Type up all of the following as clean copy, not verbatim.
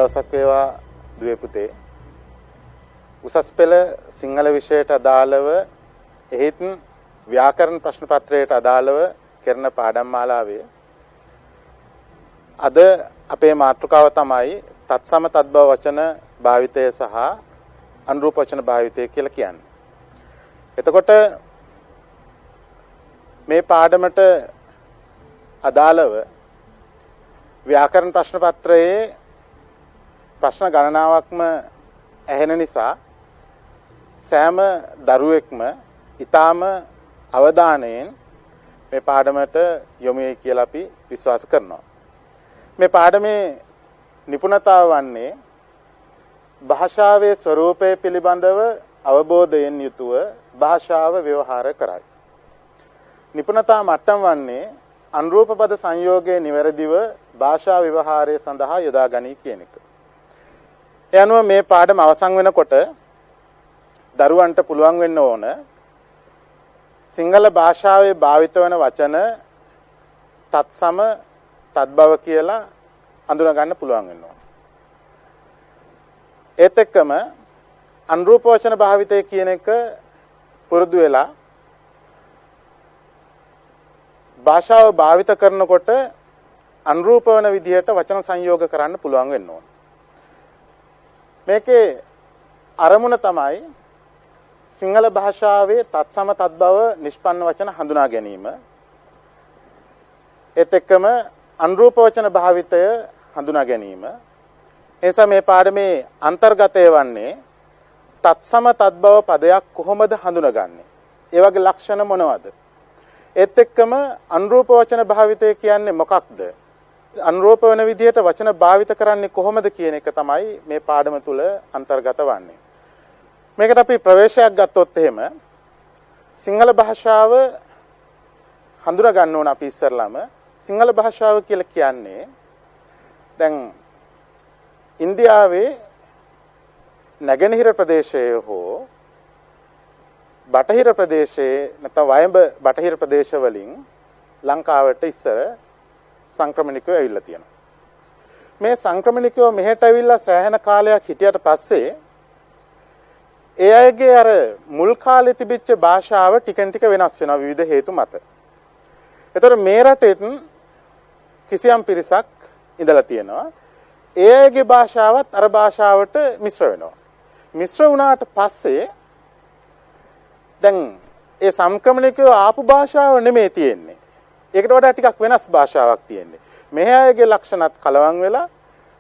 දවසක් වේවා දුවේ පුතේ. උසස් පෙළ සිංහල විෂයට අදාළව එහෙත් ව්‍යාකරණ ප්‍රශ්න පත්‍රයට අදාළව කරන පාඩම් මාලාවේ අද අපේ මාතෘකාව තමයි තත්සම තද්භව වචන භාවිතය සහ අනුරූප වචන භාවිතය කියලා කියන්නේ. එතකොට මේ පාඩමට අදාළව ව්‍යාකරණ ප්‍රශ්න පත්‍රයේ ප්‍රශ්න ගණනාවක්ම ඇහෙන නිසා සෑම දරුවෙක්ම ඊටාම අවධානයෙන් මේ පාඩමට යොමු වෙයි කියලා අපි විශ්වාස කරනවා. මේ පාඩමේ නිපුණතාව වන්නේ භාෂාවේ ස්වરૂපය පිළිබඳව අවබෝධයෙන් යුතුව භාෂාව ව්‍යවහාර කරයි. නිපුණතා මට්ටම් වන්නේ අනුරූප පද සංයෝගයේ නිවැරදිව භාෂා ව්‍යවහාරය සඳහා යොදා ගනී කියන එක. ඒ අනුව මේ පාඩම අවසන් වෙනකොට දරුවන්ට පුළුවන් වෙන්න ඕන සිංහල භාෂාවේ භාවිත වන වචන තත්සම තද්භව කියලා අඳුන ගන්න පුළුවන් වෙන්න ඕන. ඒත් එක්කම අනුරූප වචන භාවිතය කියන එක පුරුදු වෙලා භාෂාව භාවිත කරනකොට අනුරූප වන විදිහට වචන සංයෝග කරන්න පුළුවන් වෙන්න ඕන. මේකේ අරමුණ තමයි සිංහල භාෂාවේ තත්සම තද්භව නිෂ්පන්න වචන හඳුනා ගැනීම. ඒත් එක්කම අනුරූප වචන භාවිතය හඳුනා ගැනීම. එනිසා මේ පාඩමේ අන්තර්ගතය වන්නේ තත්සම තද්භව පදයක් කොහොමද හඳුනගන්නේ? ඒ වගේ ලක්ෂණ මොනවද? ඒත් එක්කම අනුරූප වචන භාවිතය කියන්නේ මොකක්ද? අනුරූප වෙන විදිහට වචන භාවිත කරන්නේ කොහොමද කියන එක තමයි මේ පාඩම තුල අන්තර්ගත වන්නේ. මේකට අපි ප්‍රවේශයක් ගත්තොත් එහෙම සිංහල භාෂාව හඳුනා ගන්න ඕන අපි ඉස්සරළම සිංහල භාෂාව කියලා කියන්නේ දැන් ඉන්දියාවේ නැගෙනහිර ප්‍රදේශයේ හෝ බටහිර ප්‍රදේශයේ නැත්නම් වයඹ බටහිර ප්‍රදේශ වලින් ලංකාවට ඉස්සර සංක්‍රමණිකයෝ ඇවිල්ලා තියෙනවා. මේ සංක්‍රමණිකයෝ මෙහෙට ඇවිල්ලා සෑහෙන කාලයක් හිටියට පස්සේ ඒ අයගේ අර මුල් කාලේ තිබිච්ච භාෂාව ටිකෙන් ටික වෙනස් වෙනවා විවිධ හේතු මත. ඒතර මේ රටෙත් කිසියම් පිරිසක් ඉඳලා තියෙනවා. ඒ අයගේ භාෂාවත් අර භාෂාවට මිශ්‍ර වෙනවා. මිශ්‍ර වුණාට පස්සේ දැන් ඒ සංක්‍රමණිකයෝ ආපු භාෂාව නෙමෙයි තියෙන්නේ. ඒකට වඩා ටිකක් වෙනස් භාෂාවක් තියෙන්නේ. මෙහි අයගේ ලක්ෂණත් කලවම් වෙලා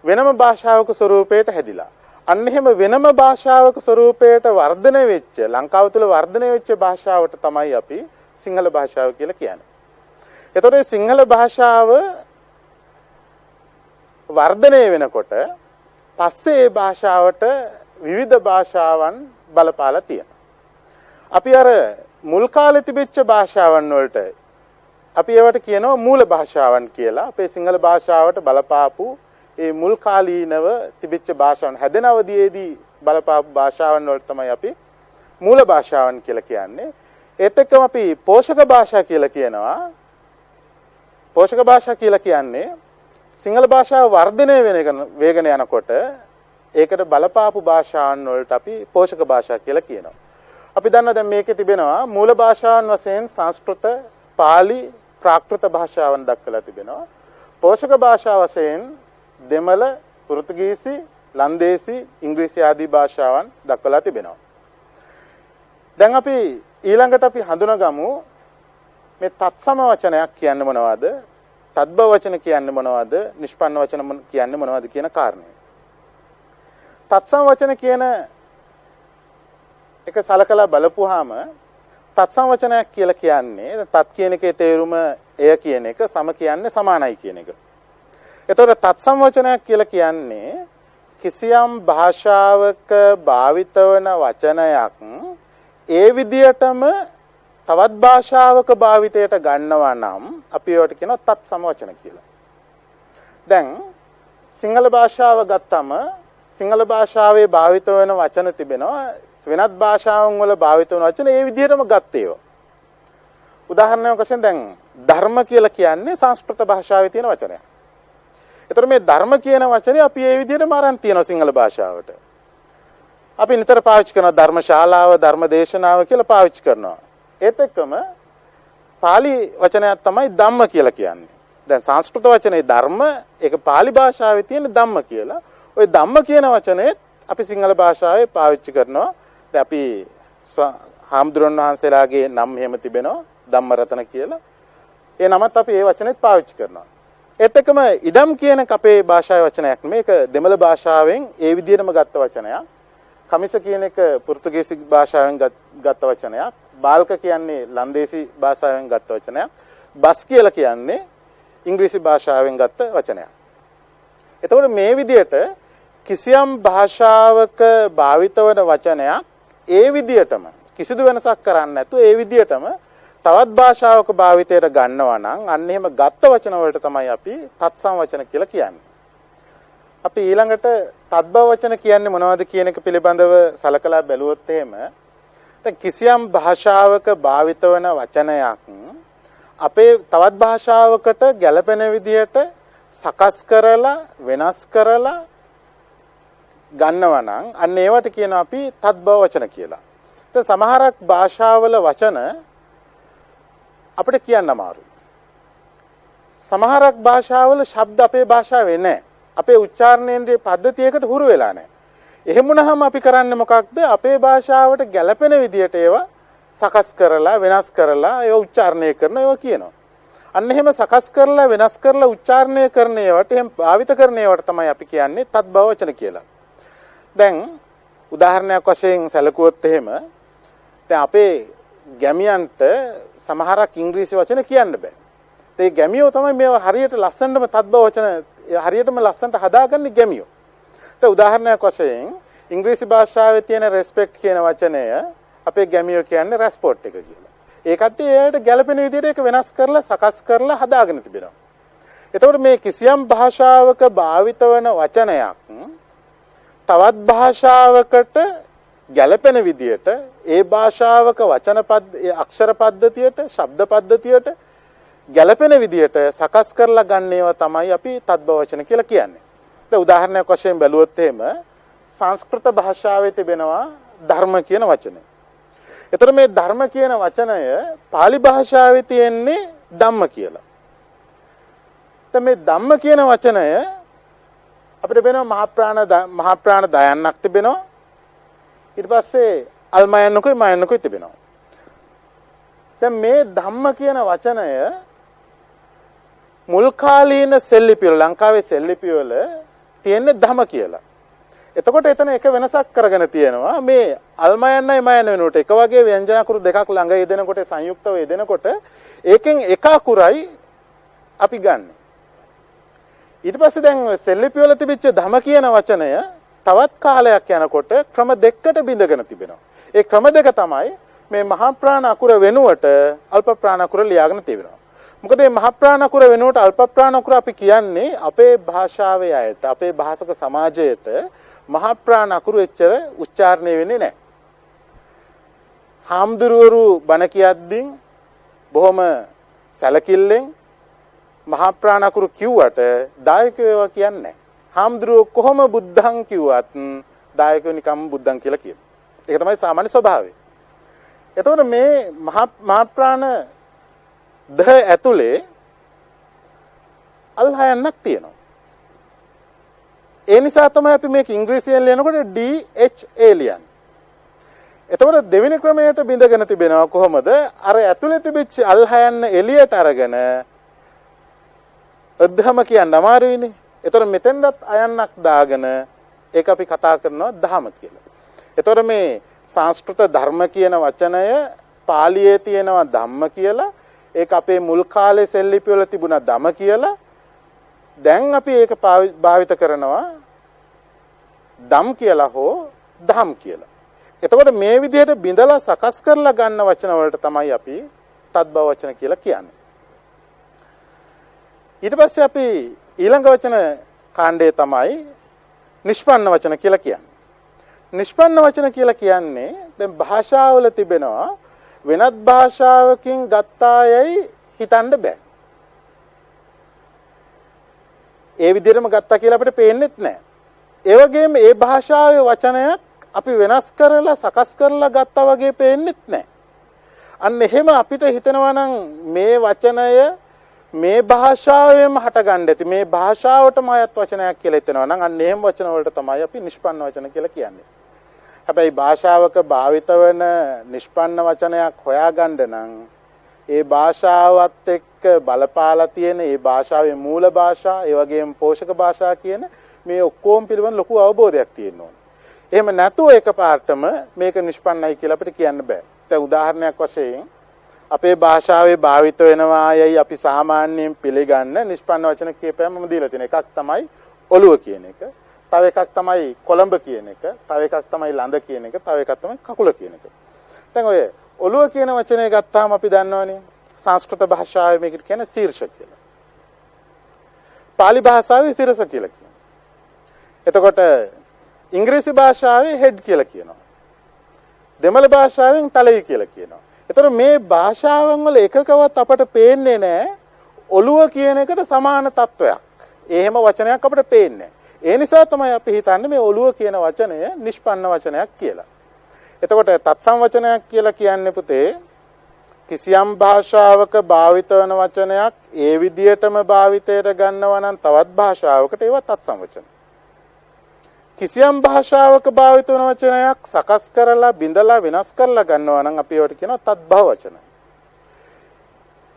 වෙනම භාෂාවක ස්වරූපයට හැදිලා. අන්න එහෙම වෙනම භාෂාවක ස්වරූපයට වර්ධනය වෙච්ච ලංකාව තුළ වර්ධනය වෙච්ච භාෂාවට තමයි අපි සිංහල භාෂාව කියලා කියන්නේ. ඒතකොට මේ සිංහල භාෂාව වර්ධනය වෙනකොට පස්සේ ඒ භාෂාවට විවිධ භාෂාවන් බලපාලා තියෙනවා. අපි අර මුල් කාලේ තිබිච්ච භාෂාවන් වලට අපි ඒවට කියනවා මූල භාෂාවන් කියලා. අපේ සිංහල භාෂාවට බලපාපු ඒ මුල් කාලීනව තිබිච්ච භාෂාවන් හැදෙන අවධියේදී බලපාපු භාෂාවන් වලට තමයි අපි මූල භාෂාවන් කියලා කියන්නේ. ඒත් එක්කම අපි පෝෂක භාෂා කියලා කියනවා. පෝෂක භාෂා කියලා කියන්නේ සිංහල භාෂාව වර්ධනය වේගන යනකොට ඒකට බලපාපු භාෂාවන් වලට අපි පෝෂක භාෂා කියලා කියනවා. අපි දන්නවා දැන් මේකේ තිබෙනවා මූල භාෂාවන් වශයෙන් සංස්කෘත, පාලි, ප්‍රාකෘත භාෂාවන් දක්වලා තිබෙනවා. පෝෂක භාෂා වශයෙන් දෙමළ, පෘතුගීසි, ලන්දේසි, ඉංග්‍රීසි ආදී භාෂාවන් දක්වලා තිබෙනවා. දැන් අපි ඊළඟට අපි හඳුනගමු මේ තත්සම වචනයක් කියන්නේ මොනවද? තද්භව වචන කියන්නේ මොනවද? නිෂ්පන්න වචන කියන්නේ මොනවද කියන කාරණය. තත්සම වචන කියන එක සලකලා බලපුවාම තත්සම වචනයක් කියලා කියන්නේ තත් කියන එකේ තේරුම එය කියන එක, සම කියන්නේ සමානයි කියන එක. එතකොට තත්සම වචනයක් කියලා කියන්නේ කිසියම් භාෂාවක භාවිත වන වචනයක් ඒ විදියටම තවත් භාෂාවක භාවිතයට ගන්නවා නම් අපි ඒවට කියනවා තත්සම වචන කියලා. දැන් සිංහල භාෂාව ගත්තම සිංහල භාෂාවේ භාවිත වෙන වචන තිබෙනවා වෙනත් භාෂාවන් වල භාවිත වෙන වචන ඒ විදිහටම ගත්ත ඒවා. උදාහරණයක් වශයෙන් දැන් ධර්ම කියලා කියන්නේ සංස්කෘත භාෂාවේ තියෙන වචනයක්. ඒතර මේ ධර්ම කියන වචනේ අපි මේ විදිහටම අරන් තියෙනවා සිංහල භාෂාවට. අපි නිතර පාවිච්චි කරන ධර්මශාලාව, ධර්මදේශනාව කියලා පාවිච්චි කරනවා. ඒත් එක්කම පාලි වචනයක් තමයි ධම්ම කියලා කියන්නේ. දැන් සංස්කෘත වචනේ ධර්ම, ඒක පාලි භාෂාවේ තියෙන ධම්ම කියලා. ওই ධම්ම කියන වචනේ අපි සිංහල භාෂාවේ පාවිච්චි කරනවා. දැන් අපි හාමුදුරන් වහන්සේලාගේ නම් එහෙම තිබෙනවා ධම්මරතන කියලා. ඒ නමත් අපි ඒ වචනේත් පාවිච්චි කරනවා. ඒත් එක්කම ඉඩම් කියන අපේ භාෂාවේ වචනයක් මේක දෙමළ භාෂාවෙන් ඒ විදිහටම ගත්ත වචනයක්. කමිස කියන එක පෘතුගීසි භාෂාවෙන් ගත්ත වචනයක්. බාල්ක කියන්නේ ලන්දේසි භාෂාවෙන් ගත්ත වචනයක්. බස් කියලා කියන්නේ ඉංග්‍රීසි භාෂාවෙන් ගත්ත වචනයක්. එතකොට මේ විදිහට කිසියම් භාෂාවක භාවිත වන වචනයක් ඒ විදිහටම කිසිදු වෙනසක් කරන්නේ නැතුව ඒ විදිහටම තවත් භාෂාවක භාවිතයට ගන්නවා නම් අන්න එහෙම ගත්ත වචන වලට තමයි අපි තත්සම් වචන කියලා කියන්නේ. අපි ඊළඟට තත්බව වචන කියන්නේ මොනවද කියන එක පිළිබඳව සලකලා බැලුවොත් එහෙම දැන් කිසියම් භාෂාවක භාවිත වන වචනයක් අපේ තවත් භාෂාවකට ගැළපෙන විදිහට සකස් කරලා වෙනස් කරලා ගන්නවා නම් අන්න ඒවට කියන අපි තත්බව වචන කියලා. දැන් සමහරක් භාෂාවල වචන අපිට කියන්න අමාරුයි. සමහරක් භාෂාවල ශබ්ද අපේ භාෂාවේ නැහැ. අපේ උච්චාරණේන්ද්‍රයේ පද්ධතියකට හුරු වෙලා නැහැ. එහෙම වුණාම අපි කරන්නේ මොකක්ද? අපේ භාෂාවට ගැළපෙන විදියට ඒවා සකස් කරලා වෙනස් කරලා ඒවා උච්චාරණය කරන ඒවා කියනවා. අන්න එහෙම සකස් කරලා වෙනස් කරලා උච්චාරණය කරන ඒවාට එහෙම භාවිත කරන ඒවාට තමයි අපි කියන්නේ තත්බව වචන කියලා. දැන් උදාහරණයක් වශයෙන් සැලකුවොත් එහෙම දැන් අපේ ගැමියන්ට සමහරක් ඉංග්‍රීසි වචන කියන්න බෑ. ඒ ගැමියෝ තමයි මේවා හරියට ලස්සනටම තත්බව වචන හරියටම ලස්සනට හදාගන්නේ ගැමියෝ. දැන් උදාහරණයක් වශයෙන් ඉංග්‍රීසි භාෂාවේ තියෙන respect කියන වචනය අපේ ගැමියෝ කියන්නේ රෙස්පෝට් එක කියලා. ඒ කට්ටිය ඒකට ගැළපෙන විදිහට ඒක වෙනස් කරලා සකස් කරලා හදාගෙන තිබෙනවා. එතකොට මේ කිසියම් භාෂාවක භාවිත වන වචනයක් තවත් භාෂාවකට ගැළපෙන විදියට ඒ භාෂාවක වචන අක්ෂර පද්ධතියට, ශබ්ද පද්ධතියට ගැළපෙන විදියට සකස් කරලා ගන්න ඒවා තමයි අපි තත්බව වචන කියලා කියන්නේ. දැන් උදාහරණයක් වශයෙන් බැලුවොත් එහෙම සංස්කෘත භාෂාවේ තිබෙනවා ධර්ම කියන වචනය. ඒතර මේ ධර්ම කියන වචනය පාලි භාෂාවේ තියෙන්නේ ධම්ම කියලා. දැන් මේ ධම්ම කියන වචනය අපිට වෙනවා මහා ප්‍රාණ දයන්නක් තිබෙනවා. ඊට පස්සේ අල්මයන්නකුයි මයන්නකුයි තිබෙනවා. දැන් මේ ධම්ම කියන වචනය මුල් කාලීන සෙල්ලිපි වල ලංකාවේ සෙල්ලිපි වල තියෙන්නේ ධම කියලා. එතකොට එතන එක වෙනසක් කරගෙන තියෙනවා මේ අල්මයන්නයි මයන්න වෙනකොට එක වගේ ව්‍යංජන අකුරු දෙකක් ළඟ යෙදෙනකොට සංයුක්තව යෙදෙනකොට ඒකෙන් එක අකුරයි අපි ගන්න. ඊට පස්සේ දැන් සෙල්ලිපි වල තිබිච්ච ධම කියන වචනය තවත් කාලයක් යනකොට ක්‍රම දෙකකට බිඳගෙන තිබෙනවා. ඒ ක්‍රම දෙක තමයි මේ මහා ප්‍රාණ අකුර වෙනුවට අල්ප ප්‍රාණ අකුර ලියාගෙන තිබෙනවා. මොකද මේ මහා ප්‍රාණ අකුර වෙනුවට අල්ප ප්‍රාණ අකුර අපි කියන්නේ අපේ භාෂාවේ අයට, අපේ භාෂක සමාජයට මහා ප්‍රාණ අකුරු එච්චර උච්චාරණය වෙන්නේ නැහැ. හාමුදුරුවරු බණ කියද්දී බොහොම සැලකිල්ලෙන් මහා ප්‍රාණ අකුරු කිව්වට දායකයෝ ඒවා කියන්නේ නැහැ. හාමුදුරුවෝ කොහොම බුද්ධං කිව්වත් දායකයෝ නිකම් බුද්ධං කියලා කියනවා. ඒක තමයි සාමාන්‍ය ස්වභාවය. එතකොට මේ මහා ප්‍රාණ ද ඇතුලේ අල්හයන්නක් තියෙනවා. ඒ නිසා තමයි අපි මේක ඉංග්‍රීසියෙන් ලියනකොට DHA ලියන්නේ. එතකොට දෙවෙනි ක්‍රමයට බිඳගෙන තිබෙනවා කොහොමද? අර ඇතුලේ තිබිච්ච අල්හයන්න එළියට අරගෙන අධම කියන්න අමාරුයිනේ. එතකොට මෙතෙන්වත් අයන්නක් දාගෙන ඒක අපි කතා කරනවා දහම කියලා. එතකොට මේ සංස්කෘත ධර්ම කියන වචනය පාලියේ තියෙනවා ධම්ම කියලා. ඒක අපේ මුල් කාලේ සෙල්ලිපි වල තිබුණා ධම කියලා. දැන් අපි ඒක භාවිත කරනවා ධම් කියලා හෝ ධම් කියලා. එතකොට මේ විදිහට බිඳලා සකස් කරලා ගන්න වචන වලට තමයි අපි තත්බව වචන කියලා කියන්නේ. ඊට පස්සේ අපි ඊළඟ වචන කාණ්ඩය තමයි නිෂ්පන්න වචන කියලා කියන්නේ. නිෂ්පන්න වචන කියලා කියන්නේ දැන් භාෂාවල තිබෙනවා වෙනත් භාෂාවකින් ගත්තායයි හිතන්න බෑ. ඒ විදිහටම ගත්තා කියලා අපිට පේන්නෙත් නැහැ. ඒ වගේම ඒ භාෂාවේ වචනයක් අපි වෙනස් කරලා සකස් කරලා ගත්තා වගේ පේන්නෙත් නැහැ. අන්න එහෙම අපිට හිතෙනවා නම් මේ වචනය මේ භාෂාවෙම හටගන්න ඇති මේ භාෂාවටම අයත් වචනයක් කියලා හිතෙනවා නම් අන්න එහෙම වචන වලට තමයි අපි නිෂ්පන්න වචන කියලා කියන්නේ. හැබැයි භාෂාවක භාවිත වෙන නිෂ්පන්න වචනයක් හොයාගන්න නම් ඒ භාෂාවත් එක්ක බලපාලා තියෙන ඒ භාෂාවේ මූල භාෂා ඒ වගේම පෝෂක භාෂා කියන මේ ඔක්කොම පිළිබඳ ලොකු අවබෝධයක් තියෙන්න ඕනේ. එහෙම නැතුව එකපාරටම මේක නිෂ්පන්නයි කියලා අපිට කියන්න බෑ. දැන් උදාහරණයක් වශයෙන් අපේ භාෂාවේ භාවිත වෙනවායයි අපි සාමාන්‍යයෙන් පිළිගන්න නිෂ්පන්න වචන කීපයක් මම දීලා තියෙන එකක් තමයි ඔළුව කියන එක. තව එකක් තමයි කොළඹ කියන එක. තව එකක් තමයි ළඳ කියන එක. තව එකක් තමයි කකුල කියන එක. දැන් ඔය ඔළුව කියන වචනේ ගත්තාම අපි දන්නවනේ සංස්කෘත භාෂාවේ මේකට කියන්නේ ශීර්ෂ කියලා. පාලි භාෂාවේ සිරස කියලා කියනවා. එතකොට ඉංග්‍රීසි භාෂාවේ හෙඩ් කියලා කියනවා. දෙමළ භාෂාවෙන් තලයි කියලා කියනවා. ඒතර මේ භාෂාවන් වල එකකවත් අපට පේන්නේ නැහැ ඔළුව කියන එකට සමාන තත්වයක්. එහෙම වචනයක් අපිට පේන්නේ නැහැ. ඒ නිසා තමයි අපි හිතන්නේ මේ ඔළුව කියන වචනය නිෂ්පන්න වචනයක් කියලා. එතකොට තත්සම් වචනයක් කියලා කියන්නේ පුතේ කිසියම් භාෂාවක භාවිත වන වචනයක් ඒ විදියටම භාවිතයට ගන්නවා නම් තවත් භාෂාවකට ඒවා තත්සම් වචන. කිසියම් භාෂාවක භාවිත වන වචනයක් සකස් කරලා බිඳලා වෙනස් කරලා ගන්නවා නම් අපි ඒවට කියනවා තත්භව වචන.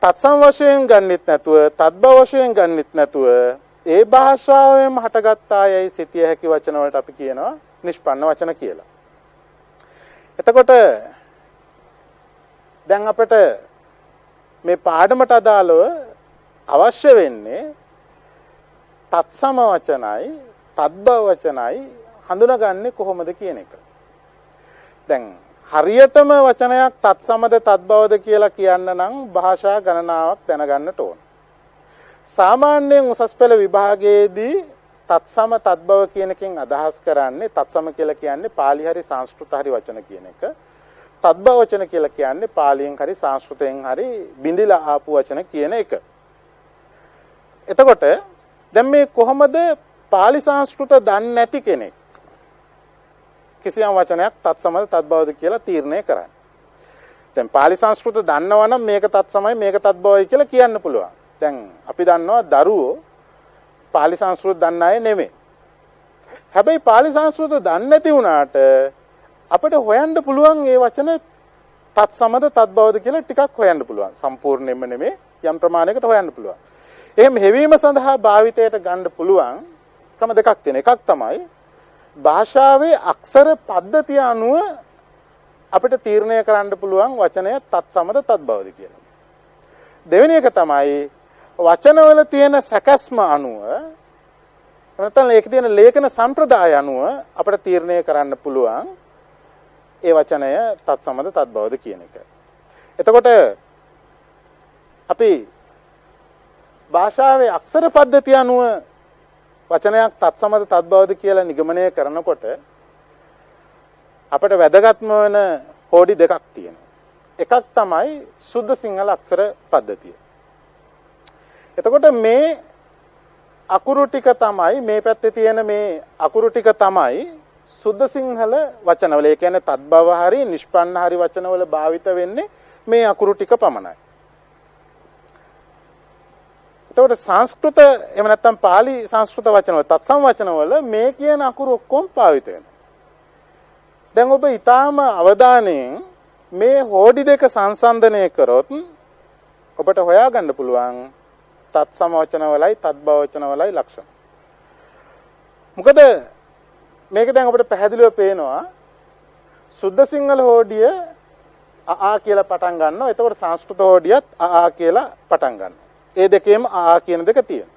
තත්සම් වශයෙන් ගන්නෙත් නැතුව තත්භව වශයෙන් ගන්නෙත් නැතුව ඒ භාෂාවෙම හටගත්තායයි සිතිය හැකි වචන වලට අපි කියනවා නිෂ්පන්න වචන කියලා. එතකොට දැන් අපිට මේ පාඩමට අදාළව අවශ්‍ය වෙන්නේ තත්සම වචනයි තත්භව වචනයි හඳුනාගන්නේ කොහොමද කියන එක. දැන් හරියටම වචනයක් තත්සමද තත්භවද කියලා කියන්න නම් භාෂා ගණනාවක් දැනගන්නට ඕන. සාමාන්‍යයෙන් උසස් පෙළ විභාගයේදී තත්සම තත්භව කියන එකෙන් අදහස් කරන්නේ තත්සම කියලා කියන්නේ පාලි හරි සංස්කෘත හරි වචන කියන එක. තත්භව වචන කියලා කියන්නේ පාලියෙන් හරි සංස්කෘතයෙන් හරි බිඳිලා ආපු වචන කියන එක. එතකොට දැන් මේ කොහොමද පාලි සංස්කෘත දන්නේ නැති කෙනෙක් කිසියම් වචනයක් තත්සමද තත්භවද කියලා තීරණය කරන්නේ. දැන් පාලි සංස්කෘත දන්නවා නම් මේක තත්සමයි මේක තත්භවයි කියලා කියන්න පුළුවන්. දැන් අපි දන්නවා දරුවෝ පාලි සංස්කෘත දන්න අය නෙමෙයි. හැබැයි පාලි සංස්කෘත දන්නේ නැති වුණාට අපිට හොයන්න පුළුවන් මේ වචන තත්සමද තත්භවද කියලා ටිකක් හොයන්න පුළුවන්. සම්පූර්ණයෙන්ම නෙමෙයි යම් ප්‍රමාණයකට හොයන්න පුළුවන්. එහෙම හෙවීම සඳහා භාවිතයට ගන්න පුළුවන් ක්‍රම දෙකක් තියෙනවා. එකක් තමයි භාෂාවේ අක්ෂර පද්ධතිය අනුව අපිට තීරණය කරන්න පුළුවන් වචනය තත්සමද තත්භවද කියලා. දෙවෙනි එක තමයි වචනවල තියෙන සැකස්ම අනුව නැත්නම් ඒකේ තියෙන ලේඛන සම්ප්‍රදාය අනුව අපිට තීරණය කරන්න පුළුවන් ඒ වචනය තත්සමද තත්භවද කියන එක. එතකොට අපි භාෂාවේ අක්ෂර පද්ධතිය අනුව වචනයක් තත්සමද තත්භවද කියලා නිගමනය කරනකොට අපිට වැදගත්ම වෙන කෝඩි දෙකක් තියෙනවා. එකක් තමයි සුද්ධ සිංහල අක්ෂර පද්ධතිය. එතකොට මේ අකුරු ටික තමයි මේ පැත්තේ තියෙන මේ අකුරු ටික තමයි සුද්ධ සිංහල වචනවල. ඒ කියන්නේ තත්භව හරි නිෂ්පන්න හරි වචනවල භාවිත වෙන්නේ මේ අකුරු ටික පමණයි. එතකොට සංස්කෘත එහෙම නැත්නම් පාලි සංස්කෘත වචනවල තත්සම් වචනවල මේ කියන අකුරු ඔක්කොම භාවිත වෙනවා. දැන් ඔබ ඊටාම අවධානයෙන් මේ හෝඩි දෙක සංසන්දනය කරොත් ඔබට හොයාගන්න පුළුවන් තත්සම වචනවලයි තත්භව වචනවලයි ලක්ෂණ. මොකද මේක දැන් අපිට පැහැදිලිව පේනවා සුද්ධ සිංහල හෝඩිය ආ කියලා පටන් ගන්නවා. එතකොට සංස්කෘත හෝඩියත් ආ කියලා පටන් ගන්නවා. ඒ දෙකේම ආ කියන දෙක තියෙනවා.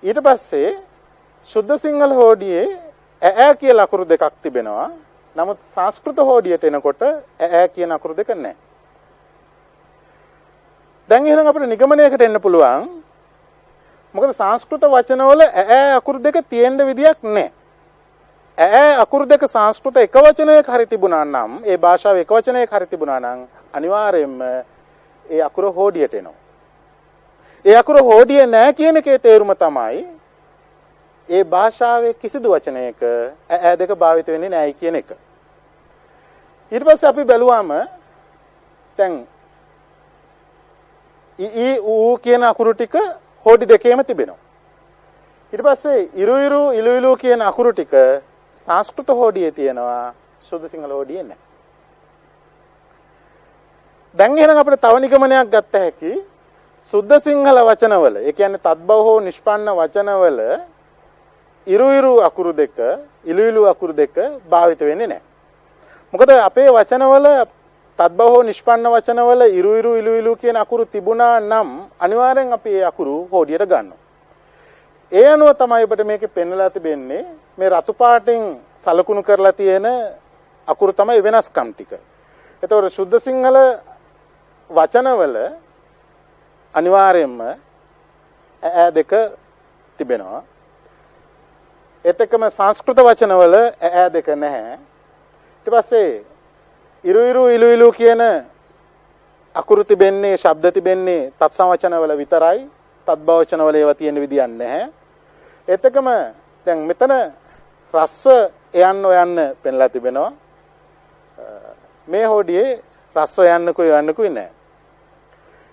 ඊට පස්සේ සුද්ධ සිංහල හෝඩියේ ඈ කියලා අකුරු දෙකක් තිබෙනවා. නමුත් සංස්කෘත හෝඩියට එනකොට ඈ කියන අකුරු දෙක නැහැ. දැන් එහෙනම් අපිට නිගමනයකට එන්න පුළුවන්. මොකද සංස්කෘත වචනවල ඈ අකුරු දෙක තියෙන්න විදියක් නැහැ. ඈ අකුරු දෙක සංස්කෘත එක වචනයක හරි තිබුණා නම් ඒ භාෂාවේ එක වචනයක හරි තිබුණා නම් අනිවාර්යයෙන්ම ඒ අකුර හෝඩියට එනවා. ඒ අකුර හෝඩිය නැහැ කියන එකේ තේරුම තමයි ඒ භාෂාවේ කිසිදු වචනයක ඈ දෙක භාවිත වෙන්නේ නැහැ කියන එක. ඊට පස්සේ අපි බැලුවාම දැන් ඊ ඌ කියන අකුරු ටික හෝඩි දෙකේම තිබෙනවා. ඊට පස්සේ ඉරු ඉරු ඉලු ඉලු කියන අකුරු ටික සංස්කෘත හෝඩියේ තියෙනවා, සුද්ධ සිංහල හෝඩියේ නැහැ. දැන් එහෙනම් අපිට තව නිගමනයක් ගත්ත හැකි සුද්ධ සිංහල වචනවල, ඒ කියන්නේ තත්බව හෝ නිෂ්පන්න වචනවල ඉරු ඉරු අකුරු දෙක, ඉලු ඉලු අකුරු දෙක භාවිත වෙන්නේ නැහැ. මොකද අපේ වචනවල තත්බව හෝ නිෂ්පන්න වචනවල ඉරු ඉරු ඉලු ඉලු කියන අකුරු තිබුණා නම් අනිවාර්යෙන් අපි ඒ අකුරු හෝඩියට ගන්නවා. ඒ අනුව තමයි ඔබට මේකේ පෙන්වලා තිබෙන්නේ මේ රතු පාටින් සලකුණු කරලා තියෙන අකුරු තමයි වෙනස්කම් ටික. ඒතකොට සුද්ධ සිංහල වචනවල අනිවාර්යයෙන්ම ඈ දෙක තිබෙනවා. ඒත් එක්කම සංස්කෘත වචනවල ඈ දෙක නැහැ. ඊට පස්සේ ඉරු ඉරු ඉලු ඉලු කියන අකුරු තිබෙන්නේ, ශබ්ද තිබෙන්නේ තත්සම වචනවල විතරයි. තත්බව වචනවල ඒවා තියෙන විදියක් නැහැ. ඒත් එක්කම දැන් මෙතන රස්ව යන්න ඔයන්න පෙන්ලා තිබෙනවා. මේ හොඩියේ රස්ව යන්නකුයි යන්නකුයි නැහැ.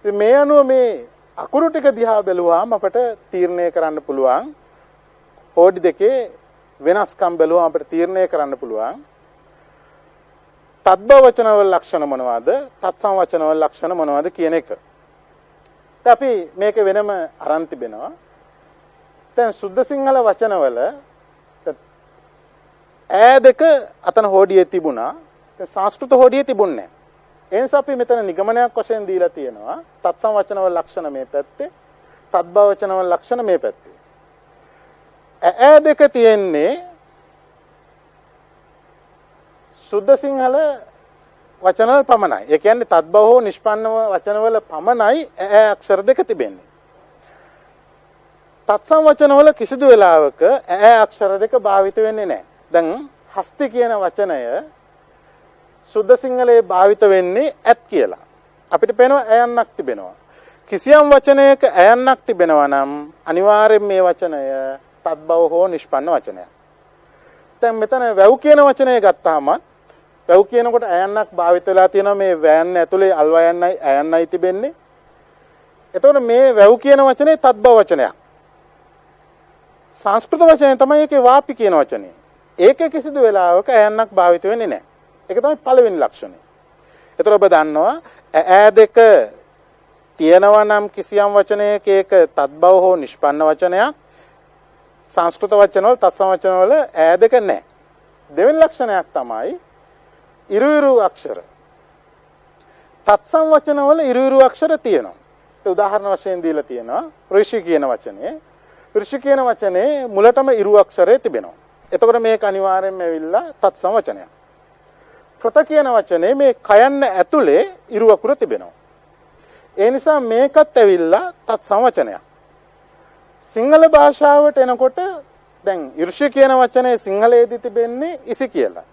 ඉතින් මේ අනුව මේ අකුරු ටික දිහා බැලුවාම අපට තීරණය කරන්න පුළුවන්, හෝඩි දෙකේ වෙනස්කම් බැලුවාම අපට තීරණය කරන්න පුළුවන් තත්බව වචනවල ලක්ෂණ මොනවද, තත්සම වචනවල ලක්ෂණ මොනවද කියන එක. දැන් අපි මේක වෙනම අරන් තිබෙනවා. දැන් සුද්ධ සිංහල වචනවල ඈ දෙක අතන හෝඩියේ තිබුණා. දැන් සංස්කෘත හෝඩියේ තිබුණේ නැහැ. ඒ නිසා අපි මෙතන නිගමනයක් වශයෙන් දීලා තියෙනවා තත්සම වචනවල ලක්ෂණ මේ පැත්තේ, තත්බව වචනවල ලක්ෂණ මේ පැත්තේ. ඈ දෙක තියෙන්නේ සුද්ධ සිංහල වචනවල පමණයි. ඒ කියන්නේ තත්බව හෝ නිෂ්පන්න වචනවල පමණයි ඈ අක්ෂර දෙක තිබෙන්නේ. තත්සම වචනවල කිසිදු වෙලාවක ඈ අක්ෂර දෙක භාවිත වෙන්නේ නැහැ. දැන් හස්ති කියන වචනය සුද්ධ සිංහලයේ භාවිත වෙන්නේ ඇත් කියලා. අපිට පේනවා ඇයන්නක් තිබෙනවා. කිසියම් වචනයක ඇයන්නක් තිබෙනවා නම් අනිවාර්යෙන් මේ වචනය තත්බව හෝ නිෂ්පන්න වචනයක්. දැන් මෙතන වැව් කියන වචනය ගත්තාම වැව් කියනකොට ඇයන්නක් භාවිත වෙලා තියෙනවා. මේ වෑයන්න ඇතුලේ අල් වයන්නයි ඇයන්නයි තිබෙන්නේ. එතකොට මේ වැව් කියන වචනේ තත්බව වචනයක්. සංස්කෘත වචනේ තමයි ඒකේ වාපි කියන වචනේ. ඒකේ කිසිදු වෙලාවක ඇයන්නක් භාවිත වෙන්නේ නැහැ. ඒක තමයි පළවෙනි ලක්ෂණය. ඒතර ඔබ දන්නවා ඈ දෙක තියෙනවා නම් කිසියම් වචනයක ඒක තත්බව හෝ නිෂ්පන්න වචනයක්. සංස්කෘත වචනවල තත්සම වචනවල ඈ දෙක නැහැ. දෙවෙනි ලක්ෂණයක් තමයි ඉරු ඉරු අක්ෂර. තත්සම වචනවල ඉරු ඉරු අක්ෂර තියෙනවා. ඒ උදාහරණ වශයෙන් දීලා තියෙනවා ඍෂි කියන වචනේ. ඍෂි කියන වචනේ මුලටම ඉරු අක්ෂරය තිබෙනවා. එතකොට මේක අනිවාර්යෙන්ම ඇවිල්ලා තත්සම වචනයක්. කෘත කියන වචනේ මේ කයන්න ඇතුලේ ඉරු අකුර තිබෙනවා. ඒ නිසා මේකත් ඇවිල්ලා තත්සම වචනයක්. සිංහල භාෂාවට එනකොට දැන් ඍෂි කියන වචනේ සිංහලයේදී තිබෙන්නේ ඉසි කියලා.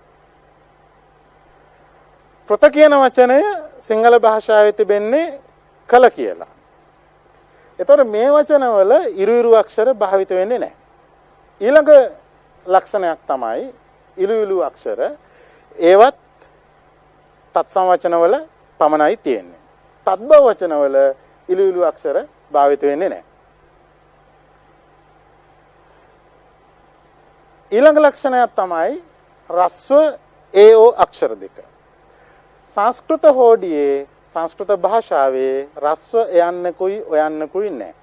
කෘත කියන වචනය සිංහල භාෂාවේ තිබෙන්නේ කල කියලා. එතකොට මේ වචනවල ඉරු ඉරු අක්ෂර භාවිත වෙන්නේ නැහැ. ඊළඟ ලක්ෂණයක් තමයි ඉලු ඉලු අක්ෂර. ඒවත් තත්සම වචනවල පමණයි තියෙන්නේ. තත්බව වචනවල ඉලු ඉලු අක්ෂර භාවිත වෙන්නේ නැහැ. ඊළඟ ලක්ෂණයක් තමයි රස්ව ඒෝ අක්ෂර දෙක. සංස්කෘත හෝඩියේ සංස්කෘත භාෂාවේ රස්ව යන්නකුයි ඔයන්නකුයි නැහැ.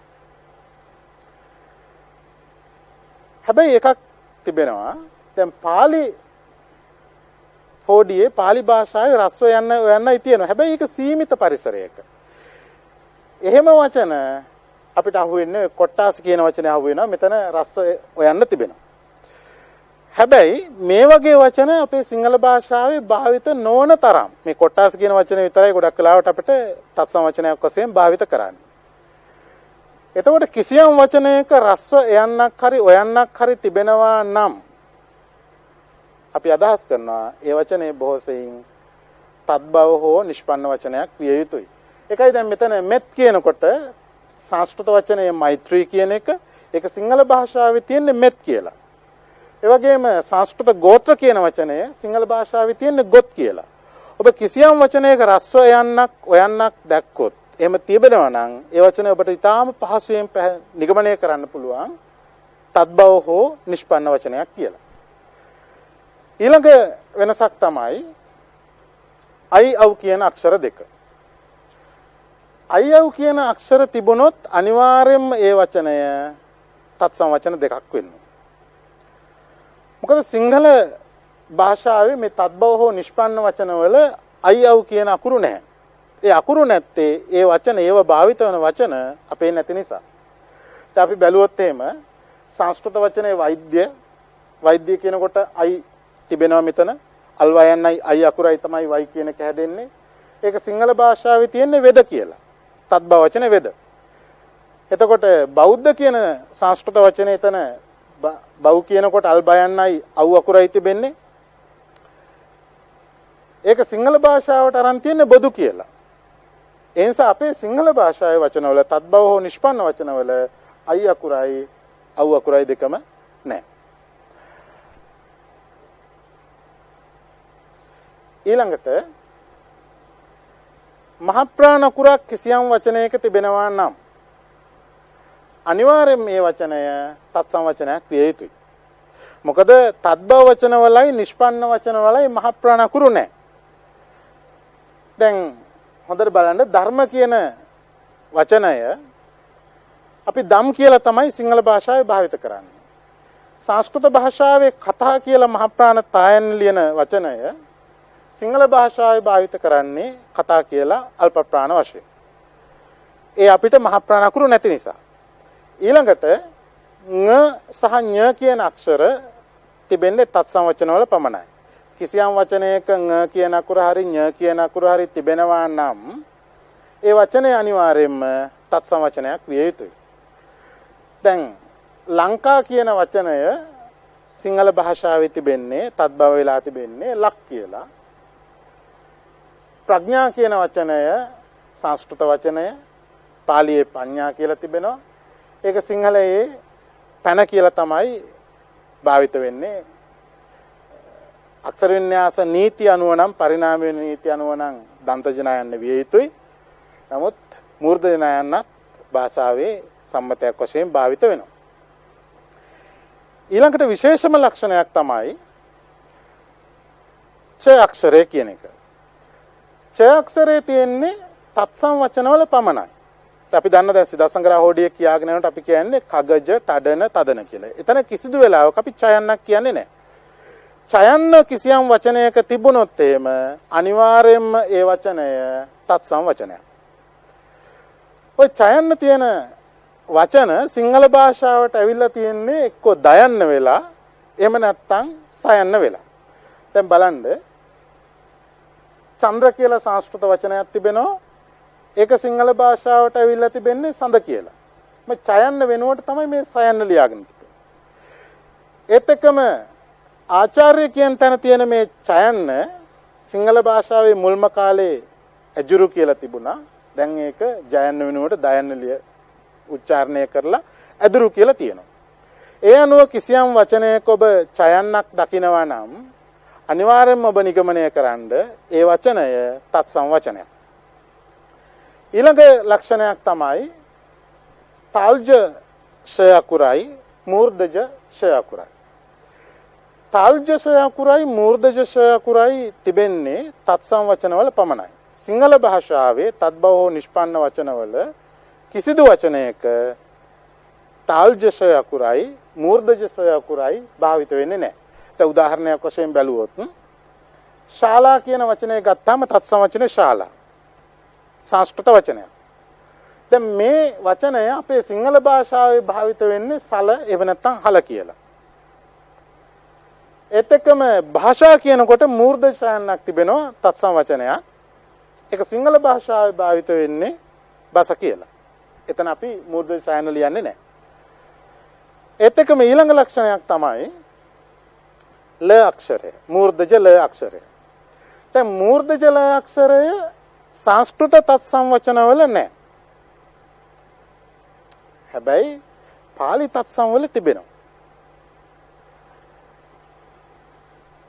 හැබැයි එකක් තිබෙනවා. දැන් පාලි හෝඩියේ පාලි භාෂාවේ රස්ව යන්න ඔයන්නයි තියෙනවා. හැබැයි ඒක සීමිත පරිසරයක. එහෙම වචන අපිට අහුවෙන්නේ කොට්ටාස කියන වචනේ අහුවෙනවා. මෙතන රස්ව ඔයන්න තිබෙනවා. හැබැයි මේ වගේ වචන අපේ සිංහල භාෂාවේ භාවිත නොවන තරම් මේ කොට්ටාස කියන වචනේ විතරයි ගොඩක් වෙලාවට අපිට තත්සම වචනයක් වශයෙන් භාවිත කරන්නේ. එතකොට කිසියම් වචනයක රස්ව යන්නක් හරි ඔයන්නක් හරි තිබෙනවා නම් අපි අදහස් කරනවා ඒ වචනේ බොහෝ සෙයින් තත්බව හෝ නිෂ්පන්න වචනයක් විය යුතුයි. ඒකයි දැන් මෙතන මෙත් කියනකොට සංස්කෘත වචනේ මෛත්‍රී කියන එක, ඒක සිංහල භාෂාවේ තියෙන්නේ මෙත් කියලා. ඒ වගේම සංස්කෘත ගෝත්‍ර කියන වචනය සිංහල භාෂාවේ තියෙන්නේ ගොත් කියලා. ඔබ කිසියම් වචනයක රස්ව ඔයන්නක් දැක්කොත් එහෙම තිබෙනවා නම් ඒ වචනේ ඔබට ඉතාම පහසුවෙන් නිගමනය කරන්න පුළුවන් තත්බව හෝ නිෂ්පන්න වචනයක් කියලා. ඊළඟ වෙනසක් තමයි අයි අව් කියන අක්ෂර දෙක. අයි අව් කියන අක්ෂර තිබුණොත් අනිවාර්යයෙන්ම ඒ වචනය තත්සම් වචන දෙකක් වෙනවා. මොකද සිංහල භාෂාවේ මේ තත්බව හෝ නිෂ්පන්න වචනවල අයි අව් කියන අකුරු නැහැ. ඒ අකුරු නැත්තේ ඒ වචන ඒව භාවිත වන වචන අපේ නැති නිසා. දැන් අපි බැලුවොත් එහෙම සංස්කෘත වචනේ වෛද්‍ය කියනකොට අයි තිබෙනවා මෙතන. අල් වයන්නයි අයි අකුරයි තමයි වයි කියන එක හැදෙන්නේ. ඒක සිංහල භාෂාවේ තියෙන්නේ වෙද කියලා. තත්බව වචනේ වෙද. එතකොට බෞද්ධ කියන සංස්කෘත වචනේ එතන බව් කියනකොට අල් බයන්නයි අව් අකුරයි තිබෙන්නේ. ඒක සිංහල භාෂාවට අරන් තියෙන්නේ බොදු කියලා. ඒ නිසා අපේ සිංහල භාෂාවේ වචනවල තත්බව හෝ නිෂ්පන්න වචනවල අයි අකුරයි අව් අකුරයි දෙකම නැහැ. ඊළඟට මහ ප්‍රාණ අකුරක් කිසියම් වචනයක තිබෙනවා නම් අනිවාර්යයෙන් මේ වචනය තත්සම් වචනයක් විය යුතුයි. මොකද තත්බව වචනවලයි නිෂ්පන්න වචනවලයි මහ ප්‍රාණ අකුරු නැහැ. දැන් හොඳට බලන්න ධර්ම කියන වචනය අපි දම් කියලා තමයි සිංහල භාෂාවේ භාවිත කරන්නේ. සංස්කෘත භාෂාවේ කතා කියලා මහ ප්‍රාණ තායන් ලියන වචනය සිංහල භාෂාවේ භාවිත කරන්නේ කතා කියලා අල්ප ප්‍රාණ වශයෙන්. ඒ අපිට මහ ප්‍රාණ අකුරු නැති නිසා. ඊළඟට ං සහ ඤ කියන අක්ෂර තිබෙන්නේ තත්සම් වචනවල පමණයි. කිසියම් වචනයක ං කියන අකුර හරි ඤ කියන අකුර හරි තිබෙනවා නම් ඒ වචනේ අනිවාර්යයෙන්ම තත්සම් වචනයක් විය යුතුයි. දැන් ලංකා කියන වචනය සිංහල භාෂාවේ තිබෙන්නේ තත්බව වෙලා තිබෙන්නේ ලක් කියලා. ප්‍රඥා කියන වචනය සංස්කෘත වචනය පාලියේ පඤ්ඤා කියලා තිබෙනවා. ඒක සිංහලයේ පැන කියලා තමයි භාවිත වෙන්නේ. අක්ෂර වින්‍යාස නීති අනුව නම් පරිණාම නීති අනුව නම් දන්තජ ණයන්න විය යුතුයි. නමුත් මූර්ධජ ණයන්නත් භාෂාවේ සම්මතයක් වශයෙන් භාවිත වෙනවා. ඊළඟට විශේෂම ලක්ෂණයක් තමයි ච අක්ෂරය කියන එක. ච අක්ෂරයේ තියෙන්නේ තත්සම් වචනවල පමණයි. අපි දන්න දැන් සිතාසංග්‍රහ හෝඩිය කියාගෙන යනකොට අපි කියන්නේ කගජ, තඩන, තදන කියලා. එතන කිසිදු වෙලාවක අපි චයන්නක් කියන්නේ නැහැ. චයන්න කිසියම් වචනයක තිබුණොත් එහෙම අනිවාර්යයෙන්ම ඒ වචනය තත්සම් වචනයක්. ඔය චයන්න තියෙන වචන සිංහල භාෂාවට ඇවිල්ලා තියෙන්නේ එක්ක දයන්න වෙලා එහෙම නැත්නම් සයන්න වෙලා. දැන් බලන්න චන්ද්‍ර කියලා සංස්කෘත වචනයක් තිබෙනවා. ඒක සිංහල භාෂාවට ඇවිල්ලා තිබෙන්නේ සඳ කියලා. මේ චයන්න වෙනුවට තමයි මේ සයන්න ලියාගෙන තිබෙන්නේ. ඒත් එක්කම ආචාර්ය කියන තැන තියෙන මේ චයන්න සිංහල භාෂාවේ මුල්ම කාලේ ඇජුරු කියලා තිබුණා. දැන් ඒක ජයන්න වෙනුවට දයන්න උච්චාරණය කරලා ඇදුරු කියලා තියෙනවා. ඒ අනුව කිසියම් වචනයක ඔබ චයන්නක් දකිනවා නම් අනිවාර්යයෙන්ම ඔබ නිගමනය කරන්න ඒ වචනය තත්සම් වචනයක්. ඊළඟ ලක්ෂණයක් තමයි තාල්ජ ෂය අකුරයි මූර්ධජ ෂය අකුරයි. තාල්ජ ෂය අකුරයි මූර්ධජ ෂය අකුරයි තිබෙන්නේ තත්සම් වචනවල පමණයි. සිංහල භාෂාවේ තත්බව හෝ නිෂ්පන්න වචනවල කිසිදු වචනයක තාල්ජ ෂය අකුරයි මූර්ධජ ෂය අකුරයි භාවිත වෙන්නේ නැහැ. දැන් උදාහරණයක් වශයෙන් බැලුවොත් ශාලා කියන වචනය ගත්තාම තත්සම් වචනේ ශාලා සංස්කෘත වචනයක්. දැන් මේ වචනය අපේ සිංහල භාෂාවේ භාවිත වෙන්නේ සල එහෙම නැත්නම් හල කියලා. ඒත් එක්කම භාෂා කියනකොට මූර්ධ ශයන්නක් තිබෙනවා තත්සම් වචනයක්. ඒක සිංහල භාෂාවේ භාවිත වෙන්නේ බස කියලා. එතන අපි මූර්ධ ශයන්න ලියන්නේ නැහැ. ඒත් එක්කම ඊළඟ ලක්ෂණයක් තමයි ල අක්ෂරය. මූර්ධජ ල අක්ෂරය. දැන් මූර්ධජ ල අක්ෂරය සංස්කෘත තත්සම් වචනවල නැහැ. හැබැයි පාලි තත්සම් වල තිබෙනවා.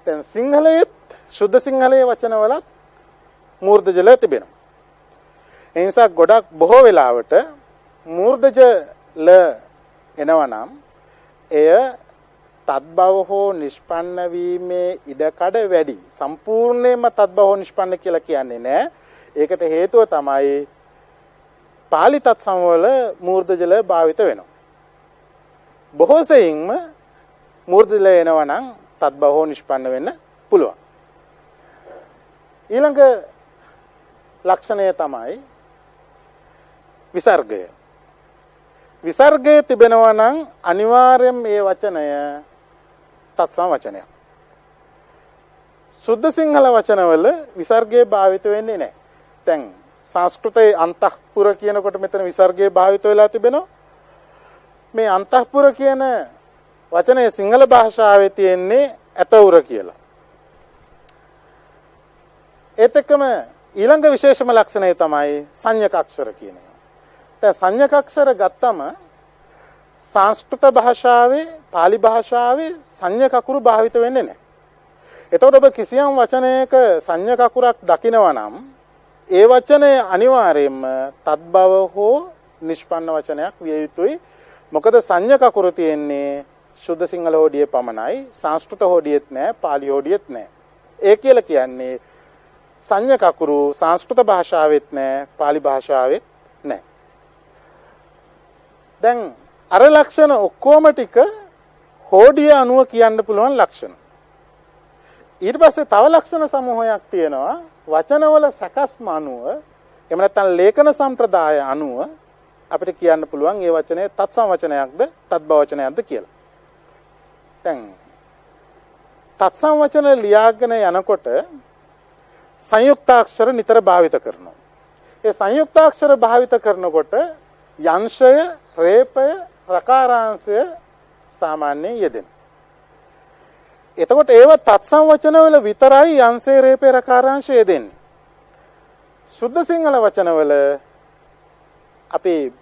දැන් සිංහලයේත් සුද්ධ සිංහලයේ වචන වලත් මූර්ධජල තිබෙනවා. ඒ නිසා ගොඩක් බොහෝ වෙලාවට මූර්ධජල එනවා නම් එය තද්භව හෝ නිෂ්පන්න වීමේ ඉඩකඩ වැඩි. සම්පූර්ණයෙන්ම තද්භව හෝ නිෂ්පන්න කියලා කියන්නේ නැහැ. ඒකට හේතුව තමයි පාලි තත්සම් වල මූර්ධජල භාවිත වෙනවා. බොහෝ සෙයින්ම මූර්ධජල එනවා නම් තද්භව හෝ නිෂ්පන්න වෙන්න පුළුවන්. ඊළඟ ලක්ෂණය තමයි විසර්ගය. විසර්ගය තිබෙනවා නම් අනිවාර්යෙන් මේ වචනය තත්සම් වචනයක්. සුද්ධ සිංහල වචනවල විසර්ගය භාවිත වෙන්නේ නැහැ. දැන් සංස්කෘතයේ අන්තఃපුර කියනකොට මෙතන විසර්ගය භාවිත වෙලා තිබෙනවා. මේ අන්තఃපුර කියන වචනේ සිංහල භාෂාවේ තියෙන්නේ ඇතවුර කියලා. ඒත් එක්කම ඊළඟ විශේෂම ලක්ෂණය තමයි සංඥක අක්ෂර කියන එක. දැන් සංඥක අක්ෂර ගත්තම සංස්කෘත භාෂාවේ පාලි භාෂාවේ සංඥක අකුරු භාවිත වෙන්නේ නැහැ. එතකොට ඔබ කිසියම් වචනයක සංඥක අකුරක් දකිනවා නම් ඒ වචනය අනිවාර්යයෙන්ම තද්භව හෝ නිෂ්පන්න වචනයක් විය යුතුයි. මොකද සංඥක අකුරු තියෙන්නේ සුද්ධ සිංහල හෝඩියේ පමණයි. සංස්කෘත හෝඩියෙත් නැහැ, පාලි හෝඩියෙත් නැහැ. ඒ කියලා කියන්නේ සංඥක අකුරු සංස්කෘත භාෂාවෙත් නැහැ, පාලි භාෂාවෙත් නැහැ. දැන් අර ලක්ෂණ ඔක්කොම ටික හෝඩිය අනුව කියන්න පුළුවන් ලක්ෂණ. ඊට පස්සේ තව ලක්ෂණ සමූහයක් තියෙනවා වචනවල සකස්ම අනුව එහෙම නැත්නම් ලේඛන සම්ප්‍රදාය අනුව අපිට කියන්න පුළුවන් මේ වචනේ තත්සම් වචනයක්ද තද්භව වචනයක්ද කියලා. දැන් තත්සම් වචන ලියාගෙන යනකොට සංයුක්තාක්ෂර නිතර භාවිත කරනවා. ඒ සංයුක්තාක්ෂර භාවිත කරනකොට යංශය, රේපය, රකාරාංශය සාමාන්‍යයෙන් යෙදෙනවා. එතකොට ඒව තත්සම් වචනවල විතරයි යංශය, රේපය, රකාරාංශය යෙදෙන්නේ. සුද්ධ සිංහල වචනවල අපි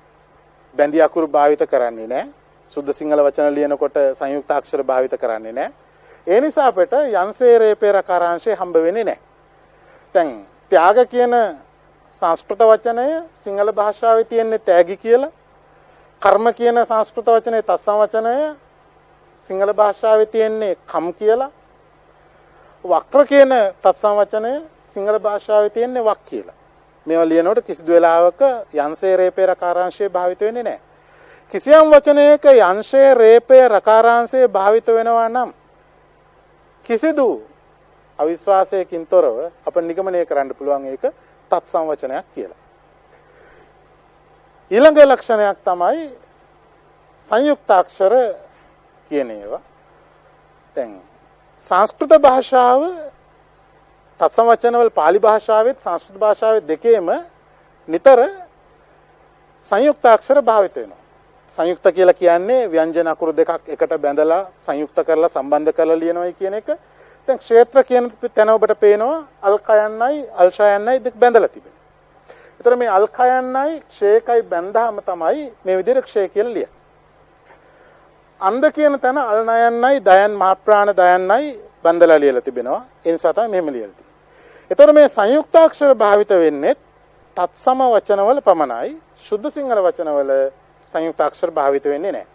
බැඳි අකුරු භාවිත කරන්නේ නැහැ. සුද්ධ සිංහල වචන ලියනකොට සංයුක්තාක්ෂර භාවිත කරන්නේ නැහැ. ඒ නිසා අපිට යංශය, රේපය, රකාරාංශය හම්බ වෙන්නේ නැහැ. දැන් ත්‍යාග කියන සංස්කෘත වචනය සිංහල භාෂාවේ තියෙන්නේ තෑගි කියලා. කර්ම කියන සංස්කෘත වචනේ තත්සම් වචනය සිංහල භාෂාවේ තියෙන්නේ කම් කියලා. වක්‍ර කියන තත්සම් වචනය සිංහල භාෂාවේ තියෙන්නේ වක් කියලා. මේවා ලියනකොට කිසිදු වෙලාවක යංශය, රේපය, රකාරාංශය භාවිත වෙන්නේ නැහැ. කිසියම් වචනයක යංශය, රේපය, රකාරාංශය භාවිත වෙනවා නම් කිසිදු අවිශ්වාසයකින් තොරව අප නිගමනය කරන්න පුළුවන් ඒක තත්සම් වචනයක් කියලා. ඊළඟ ලක්ෂණයක් තමයි සංයුක්තාක්ෂර කියන ඒවා. දැන් සංස්කෘත භාෂාව තත්සම් වචනවල පාලි භාෂාවෙත් සංස්කෘත භාෂාවෙත් දෙකේම නිතර සංයුක්තාක්ෂර භාවිත වෙනවා. සංයුක්ත කියලා කියන්නේ ව්‍යංජන අකුරු දෙකක් එකට බැඳලා සංයුක්ත කරලා සම්බන්ධ කරලා ලියනවායි කියන එක. දැන් ක්ෂේත්‍ර කියන තැන ඔබට පේනවා අල්කයන්යි අල්ෂයන්යි දෙක බැඳලා තිබෙනවා. ඒතර මේ අල්කයන්යි ක්ෂේකයි බැඳාම තමයි මේ විදිහට ක්ෂේ කියලා ලියන්නේ. අන්ද කියන තැන අල්නයන්යි දයන් මහ ප්‍රාණ දයන්යි බැඳලා ලියලා තිබෙනවා. ඒ නිසා තමයි මෙහෙම ලියලා තියෙන්නේ. ඒතර මේ සංයුක්තාක්ෂර භාවිත වෙන්නේ තත්සම වචනවල පමණයි. සුද්ධ සිංහල වචනවල සංයුක්තාක්ෂර භාවිත වෙන්නේ නැහැ.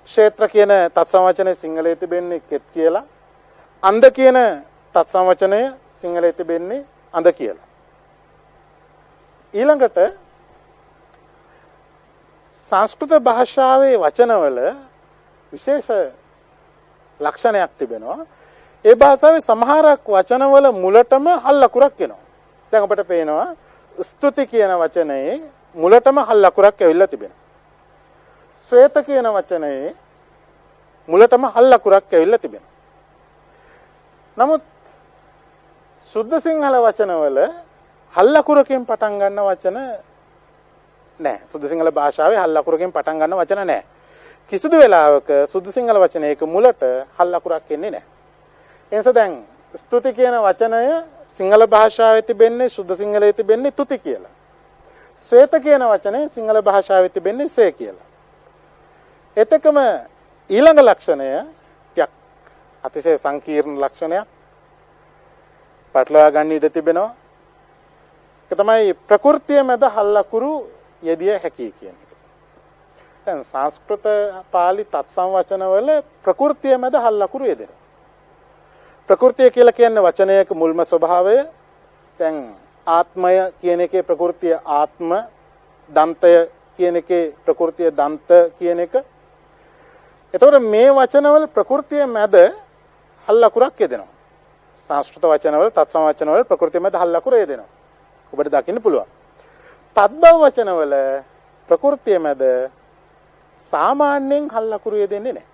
ක්ෂේත්‍ර කියන තත්සම වචනේ සිංහලයේ තිබෙන්නේ කෙත් කියලා. අන්ද කියන තත්සම් වචනය සිංහලයේ තිබෙන්නේ අඳ කියලා. ඊළඟට සංස්කෘත භාෂාවේ වචනවල විශේෂ ලක්ෂණයක් තිබෙනවා. ඒ භාෂාවේ සමහරක් වචනවල මුලටම හල් ලකුරක් එනවා. දැන් අපිට පේනවා ස්තුති කියන වචනේ මුලටම හල් ලකුරක් ඇවිල්ලා තිබෙනවා. ශ්වේත කියන වචනේ මුලටම හල් ලකුරක් ඇවිල්ලා තිබෙනවා. නමුත් සුද්ධ සිංහල වචනවල හල් ලකුරකින් පටන් ගන්න වචන නැහැ. සුද්ධ සිංහල භාෂාවේ හල් ලකුරකින් පටන් ගන්න වචන නැහැ. කිසිදු වෙලාවක සුද්ධ සිංහල වචනයක මුලට හල් ලකුරක් එන්නේ නැහැ. ඒ නිසා දැන් ස්තුති කියන වචනය සිංහල භාෂාවේ තිබෙන්නේ සුද්ධ සිංහලයේ තිබෙන්නේ තුති කියලා. ශ්වේත කියන වචනේ සිංහල භාෂාවේ තිබෙන්නේ සේ කියලා. එතකම ඊළඟ ලක්ෂණය ටිකක් අතිශය සංකීර්ණ ලක්ෂණයක්. පටලවා ගන්න ඉඩ තිබෙනවා. ඒක තමයි ප්‍රകൃතිය මැද හල්ලකුරු යෙදිය හැකි කියන එක. දැන් සංස්කෘත පාලි තත්සම් වචනවල ප්‍රകൃතිය මැද හල්ලකුරු යෙදෙනවා. ප්‍රകൃතිය කියලා කියන්නේ වචනයක මුල්ම ස්වභාවය. දැන් ආත්මය කියන එකේ ප්‍රകൃතිය ආත්ම, දන්තය කියන එකේ ප්‍රകൃතිය දන්ත කියන එක. එතකොට මේ වචනවල ප්‍රകൃතිය මැද හල්ලකුරක් යෙදෙනවා. සංස්කෘත වචනවල තත්සම වචනවල ප්‍රകൃතිය මැද හල්ලකුර යෙදෙනවා. ඔබට දකින්න පුළුවන්. තද්භව වචනවල ප්‍රകൃතිය මැද සාමාන්‍යයෙන් හල්ලකුරු යෙදෙන්නේ නැහැ.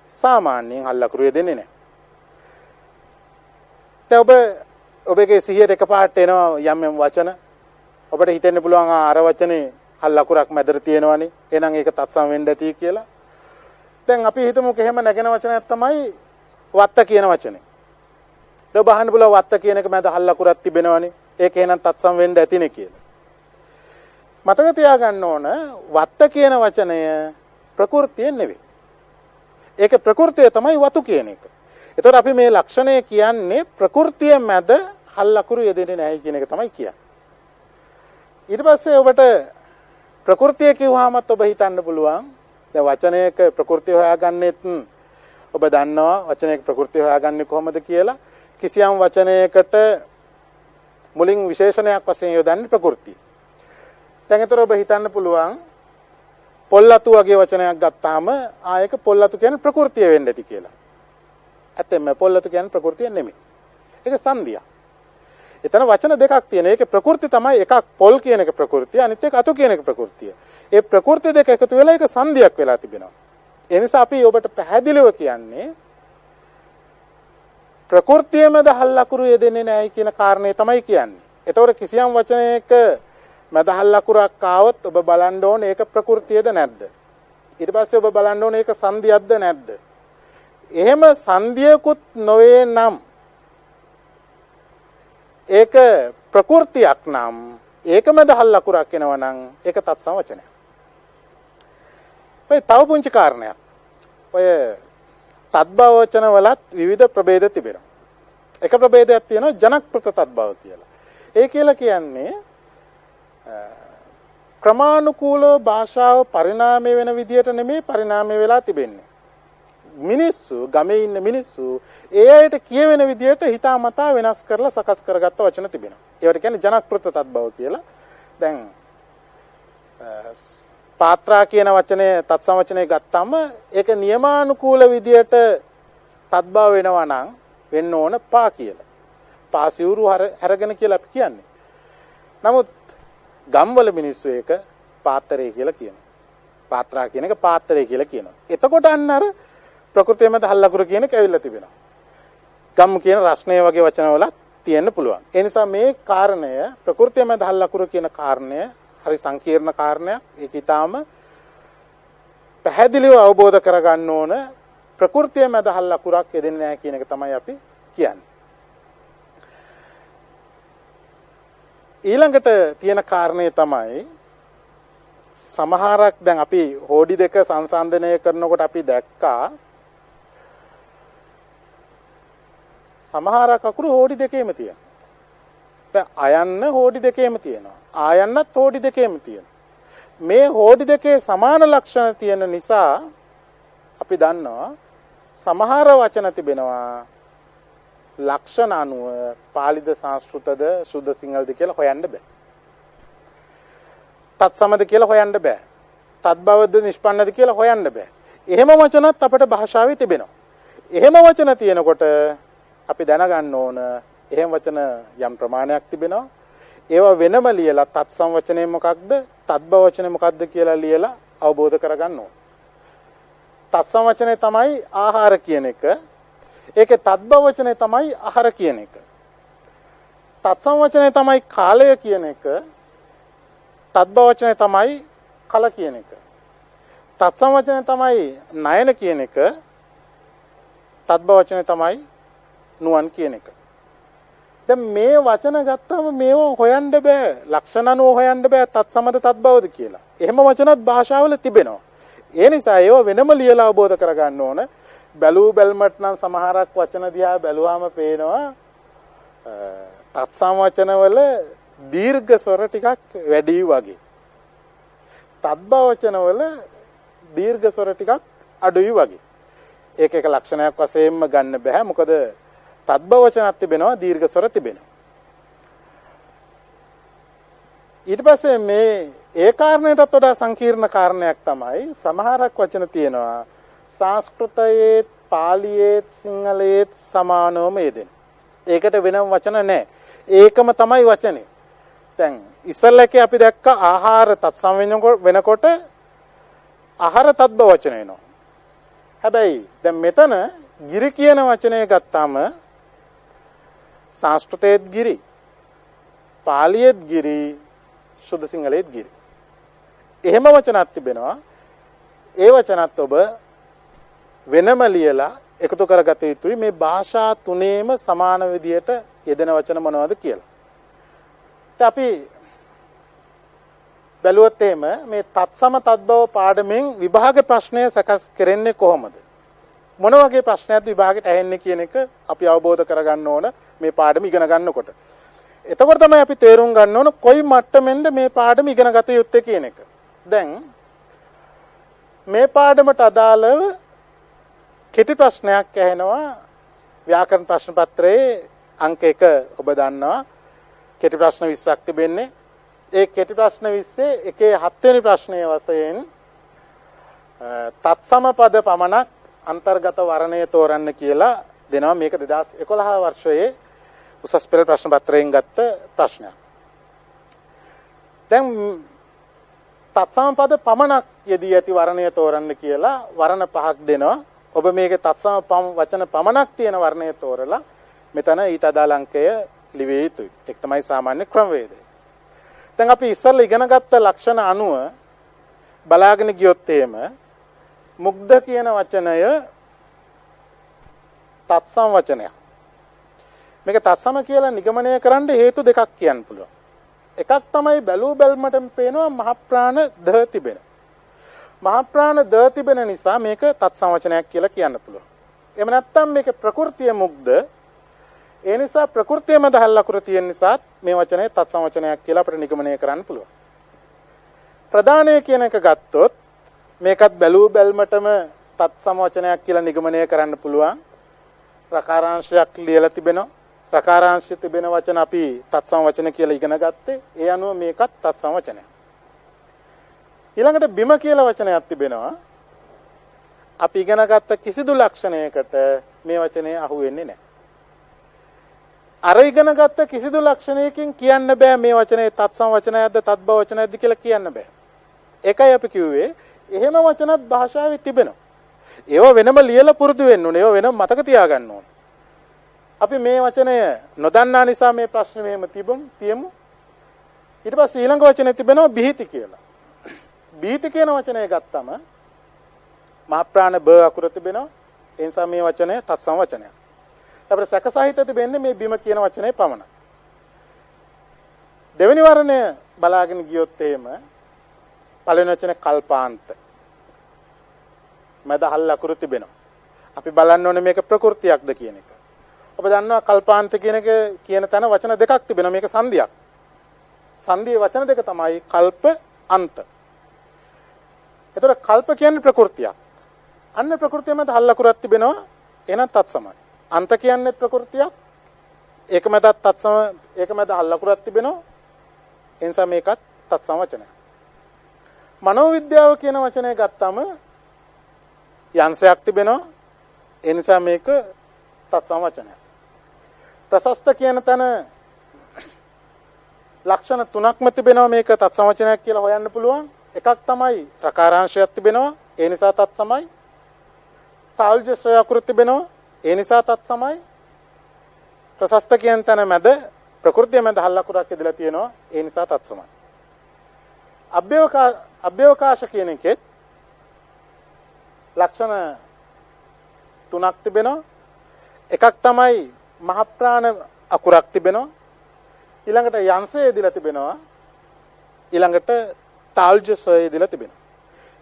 සාමාන්‍යයෙන් හල්ලකුරු යෙදෙන්නේ නැහැ. දැන් ඔබගේ සිහියට එකපාරට එනවා යම් යම් වචන. ඔබට හිතෙන්න පුළුවන් අර වචනේ හල්ලකුරක් මැදට තියෙනවනේ. එහෙනම් ඒක තත්සම් වෙන්න ඇති කියලා. දැන් අපි හිතමුකෝ එහෙම නැගෙන වචනයක් තමයි වත්ත කියන වචනේ. දැන් බහන්න පුළුවන් වත්ත කියන එක මැද හල්ලකුරක් තිබෙනවනේ. ඒක එහෙනම් තත්සම් වෙන්න ඇතිනේ කියලා. මතක තියාගන්න ඕන වත්ත කියන වචනය ප්‍රകൃතිය නෙවෙයි. ඒක ප්‍රകൃතිය තමයි වතු කියන එක. ඒතකොට අපි මේ ලක්ෂණය කියන්නේ ප්‍රകൃතිය මැද හල්ලකුරු යෙදෙන්නේ නැහැ කියන එක තමයි කියන්නේ. ඊට පස්සේ ඔබට ප්‍රകൃතිය කිව්වහමත් ඔබ හිතන්න පුළුවන් දැන් වචනයක ප්‍රകൃතිය හොයාගන්නෙත් ඔබ දන්නවා වචනයක ප්‍රകൃතිය හොයාගන්නේ කොහොමද කියලා. කිසියම් වචනයකට මුලින් විශේෂණයක් වශයෙන් යොදන්නේ ප්‍රകൃතිය. දැන් ඒතර ඔබ හිතන්න පුළුවන් පොල්ලතු වගේ වචනයක් ගත්තාම ආයක පොල්ලතු කියන්නේ ප්‍රകൃතිය වෙන්න ඇති කියලා. ඇත්තෙන්ම පොල්ලතු කියන්නේ ප්‍රകൃතිය නෙමෙයි. ඒක සංදියක්. එතන වචන දෙකක් තියෙන. ඒකේ ප්‍රകൃති තමයි එකක් පොල් කියන එක ප්‍රകൃතිය, අනිත් එක අතු කියන එක ප්‍රകൃතිය. ඒ ප්‍රകൃති දෙක එකතු වෙලා ඒක සංදියක් වෙලා තිබෙනවා. ඒ නිසා අපි ඔබට පැහැදිලිව කියන්නේ ප්‍රകൃතිය මැද හල්ලකුරු යෙදෙන්නේ නැහැ කියන කාරණේ තමයි කියන්නේ. ඒතකොට කිසියම් වචනයක මැද හල්ලකුරක් ආවොත් ඔබ බලන්න ඕනේ ඒක ප්‍රകൃතියද නැද්ද? ඊට පස්සේ ඔබ බලන්න ඕනේ ඒක සංදියක්ද නැද්ද? එහෙම සංදියකුත් නොවේ නම් ඒක ප්‍රകൃතියක් නම් ඒක මැද හල්ලකුරක් එනවා නම් ඒක තත්සම වචනයක්. ඔය තව පුංචි කාරණයක්. ඔය තද්භව වචන වලත් විවිධ ප්‍රභේද තිබෙනවා. එක ප්‍රභේදයක් තියෙනවා ජනකෘත තද්භව කියලා. ඒ කියලා කියන්නේ ක්‍රමානුකූලව භාෂාව පරිණාමය වෙන විදියට නෙමෙයි පරිණාමය වෙලා තිබෙන්නේ. මිනිස්සු ගමේ ඉන්න මිනිස්සු ඒ අයට කියවෙන විදියට හිතාමතා වෙනස් කරලා සකස් කරගත්ත වචන තිබෙනවා. ඒවට කියන්නේ ජනකෘත තද්භව කියලා. දැන් පාත්‍රා කියන වචනේ තත්සම වචනේ ගත්තාම ඒක නියමානුකූල විදියට තද්භව වෙනවා නම් වෙන්න ඕන පා කියලා. පා සිවුරු හැරගෙන කියලා අපි කියන්නේ. නමුත් ගම්වල මිනිස්සු ඒක පාත්‍රය කියලා කියනවා. පාත්‍රා කියන එක පාත්‍රය කියලා කියනවා. එතකොට අන්න අර ප්‍රകൃතිය මැද හල්ලකුර කියන එක ඇවිල්ලා තිබෙනවා. ගම් කියන රස්නේ වගේ වචන වලත් තියෙන්න පුළුවන්. ඒ නිසා මේ කාරණය ප්‍රകൃතිය මැද හල්ලකුර කියන කාරණය හරි සංකීර්ණ කාරණයක්. ඒක ඊටාම පැහැදිලිව අවබෝධ කරගන්න ඕන. ප්‍රകൃතිය මැද හල්ලකුරක් යෙදෙන්නේ නැහැ කියන එක තමයි අපි කියන්නේ. ඊළඟට තියෙන කාරණේ තමයි සමහරක් දැන් අපි හෝඩි දෙක සංසන්දනය කරනකොට අපි දැක්කා සමහරක් අකුරු හෝඩි දෙකේම තියෙනවා. දැන් අයන්න හෝඩි දෙකේම තියෙනවා. ආයන්නත් හෝඩි දෙකේම තියෙනවා. මේ හෝඩි දෙකේ සමාන ලක්ෂණ තියෙන නිසා අපි දන්නවා සමහර වචන තිබෙනවා ලක්ෂණ අනුව පාලිද සංස්කෘතද සුද්ධ සිංහලද කියලා හොයන්න බෑ. තත්සමද කියලා හොයන්න බෑ. තද්භවද නිෂ්පන්නද කියලා හොයන්න බෑ. එහෙම වචනත් අපේ භාෂාවේ තිබෙනවා. එහෙම වචන තියෙනකොට අපි දැනගන්න ඕන එහෙම වචන යම් ප්‍රමාණයක් තිබෙනවා. ඒවා වෙනම ලියලා තත්සම් වචනේ මොකක්ද තද්භව වචනේ මොකක්ද කියලා ලියලා අවබෝධ කරගන්න ඕන. තත්සම් වචනේ තමයි ආහාර කියන එක. ඒකේ තද්භව වචනේ තමයි ආහාර කියන එක. තත්සම් වචනේ තමයි කාලය කියන එක. තද්භව වචනේ තමයි කල කියන එක. තත්සම් වචනේ තමයි නයන කියන එක. තද්භව වචනේ තමයි නුවන් කියන එක. දැන් මේ වචන ගත්තම මේව හොයන්න බෑ. ලක්ෂණ අනුව හොයන්න බෑ තත්සමද තද්භවද කියලා. එහෙම වචනත් භාෂාවල තිබෙනවා. ඒ නිසා ඒව වෙනම ලියලා අවබෝධ කරගන්න ඕන. බැලූ බැල්මට නම් සමහරක් වචන දිහා බැලුවාම පේනවා තත්සම වචන වල දීර්ඝ ස්වර ටිකක් වැඩි වගේ. තත්බ වචන වල දීර්ඝ ස්වර ටිකක් අඩුයි වගේ. ඒක එක ලක්ෂණයක් වශයෙන්ම ගන්න බෑ. මොකද තත්බ වචනක් තිබෙනවා දීර්ඝ ස්වර තිබෙනවා. ඊට පස්සේ මේ ඒ කාරණයටත් වඩා සංකීර්ණ කාරණයක් තමයි සමහරක් වචන තියෙනවා සංස්කෘතයේ පාලියේ සිංහලයේ සමානවම යෙදෙන. ඒකට වෙනම වචන නැහැ. ඒකම තමයි වචනේ. දැන් ඉස්සල්ලකේ අපි දැක්ක ආහාර තත්සම වෙනකොට ආහාර තත්බ වචන එනවා. හැබැයි දැන් මෙතන ගිරි කියන වචනය ගත්තාම සංස්කෘතයේත් ගිරි, පාලියේත් ගිරි, සුද්ධ සිංහලයේත් ගිරි. එහෙම වචනක් තිබෙනවා. ඒ වචනත් ඔබ වෙනම ලියලා එකතු කරගත යුතුයි මේ භාෂා තුනේම සමාන විදියට යෙදෙන වචන මොනවද කියලා. ඉතින් අපි බැලුවොත් එහෙම මේ තත්සම තත්බව පාඩමෙන් විභාග ප්‍රශ්නය සකස් කරන්නේ කොහොමද? මොන වගේ ප්‍රශ්නයක්ද විභාගෙට ඇහෙන්නේ කියන එක අපි අවබෝධ කරගන්න ඕන මේ පාඩම ඉගෙන ගන්නකොට. එතකොට තමයි අපි තේරුම් ගන්න ඕන කොයි මට්ටමෙන්ද මේ පාඩම ඉගෙන ගත යුත්තේ කියන එක. දැන් මේ පාඩමට අදාළව කෙටි ප්‍රශ්නයක් ඇහෙනවා ව්‍යාකරණ ප්‍රශ්න පත්‍රයේ අංක 1 ඔබ දන්නවා කෙටි ප්‍රශ්න 20ක් තිබෙන්නේ. ඒ කෙටි ප්‍රශ්න 20 එකේ 7 වෙනි ප්‍රශ්නයේ වශයෙන් තත්සම පද පමණක් අන්තර්ගත වර්ණය තෝරන්න කියලා දෙනවා. මේක 2011 වර්ෂයේ උසස් පෙළ ප්‍රශ්න පත්‍රයෙන් ගත්ත ප්‍රශ්නයක්. දැන් තත්සම පද පමණක් යෙදී ඇති වර්ණය තෝරන්න කියලා වර්ණ 5ක් දෙනවා. ඔබ මේකේ තත්සම වචන පමණක් තියෙන වර්ණය තෝරලා මෙතන ඊට අදාළ අංකය ලිවිය යුතුයි. ඒක තමයි සාමාන්‍ය ක්‍රමවේදය. දැන් අපි ඉස්සෙල්ලා ඉගෙන ගත්ත ලක්ෂණ අනුව බලාගෙන ගියොත් එහෙම මුග්ධ කියන වචනය තත්සම වචනයක්. මේක තත්සම කියලා නිගමනය කරන්න හේතු දෙකක් කියන්න පුළුවන්. එකක් තමයි බැලූ බැල්මටම පේනවා මහ ප්‍රාණ ද තිබෙන. මහ ප්‍රාණ ද තිබෙන නිසා මේක තත්සම වචනයක් කියලා කියන්න පුළුවන්. එහෙම නැත්නම් මේක ප්‍රകൃතිය මුග්ධ. ඒ නිසා ප්‍රകൃතිය මත හල් ලකුර තියෙන නිසා මේ වචනේ තත්සම වචනයක් කියලා අපිට නිගමනය කරන්න පුළුවන්. ප්‍රධානය කියන එක ගත්තොත් මේකත් බැලූ බැල්මටම තත්සම වචනයක් කියලා නිගමනය කරන්න පුළුවන්. රකාරාංශයක් ලියලා තිබෙනවා. රකාරාංශය තිබෙන වචන අපි තත්සම වචන කියලා ඉගෙන ගත්තේ. ඒ අනුව මේකත් තත්සම වචනයක්. ඊළඟට බිම කියලා වචනයක් තිබෙනවා. අපි ඉගෙන ගත්ත කිසිදු ලක්ෂණයකට මේ වචනේ අහු වෙන්නේ නැහැ. අර ඉගෙන ගත්ත කිසිදු ලක්ෂණයකින් කියන්න බෑ මේ වචනේ තත්සම වචනයක්ද තත්බව වචනයක්ද කියලා කියන්න බෑ. ඒකයි අපි කිව්වේ එහෙම වචනත් භාෂාවේ තිබෙනවා. ඒව වෙනම ලියලා පුරුදු වෙන්න ඕනේ. ඒව වෙනම මතක තියාගන්න ඕනේ. අපි මේ වචනය නොදන්නා නිසා මේ ප්‍රශ්නේ මෙහෙම තියමු. ඊට පස්සේ ඊළඟ වචනේ තිබෙනවා බිහිති කියලා. බිහිති කියන වචනය ගත්තම මහ ප්‍රාණ බ අකුර තිබෙනවා. ඒ නිසා මේ වචනය තත්සම වචනයක්. අපිට සැකසහිත තිබෙන්නේ මේ බිම කියන වචනේ පමණයි. දෙවෙනි වර්ණය බලාගෙන ගියොත් එහෙම පළවෙනි වචනේ කල්පාන්ත. මැද හල් ලකුරු තිබෙනවා. අපි බලන්න ඕනේ මේක ප්‍රകൃතියක්ද කියන එක. ඔබ දන්නවා කල්පාන්ත කියන එක කියන තැන වචන දෙකක් තිබෙනවා. මේක සංදියක්. සංදියේ වචන දෙක තමයි කල්ප අන්ත. එතකොට කල්ප කියන්නේ ප්‍රകൃතියක්. අන්න ප්‍රകൃතිය මැද හල් ලකුරක් තිබෙනවා. එහෙනම් තත්සමයි. අන්ත කියන්නේ ප්‍රകൃතියක්. ඒක මැදත් තත්සම ඒක මැද හල් ලකුරක් තිබෙනවා. ඒ නිසා මේකත් තත්සම වචනයක්. මනෝවිද්‍යාව කියන වචනය ගත්තම යන්සයක් තිබෙනවා. ඒ නිසා මේක තත්සම වචනයක්. ප්‍රශස්ත කියන තැන ලක්ෂණ තුනක්ම තිබෙනවා. මේක තත්සම වචනයක් කියලා හොයන්න පුළුවන්. එකක් තමයි රකාරාංශයක් තිබෙනවා. ඒ නිසා තත්සමයි. තාල්ජස්ය අකුරු තිබෙනවා. ඒ නිසා තත්සමයි. ප්‍රශස්ත කියන තැන මැද ප්‍රകൃතිය මැද හල් ලකුරක් ඉදලා තියෙනවා. ඒ නිසා තත්සමයි. අභ්‍යවකාශ කියන එකෙත් ලක්ෂණ තුනක් තිබෙනවා. එකක් තමයි මහ ප්‍රාණ අකුරක් තිබෙනවා. ඊළඟට යන්සය ඉදලා තිබෙනවා. ඊළඟට තාල්ජස්ය ඉදලා තිබෙනවා.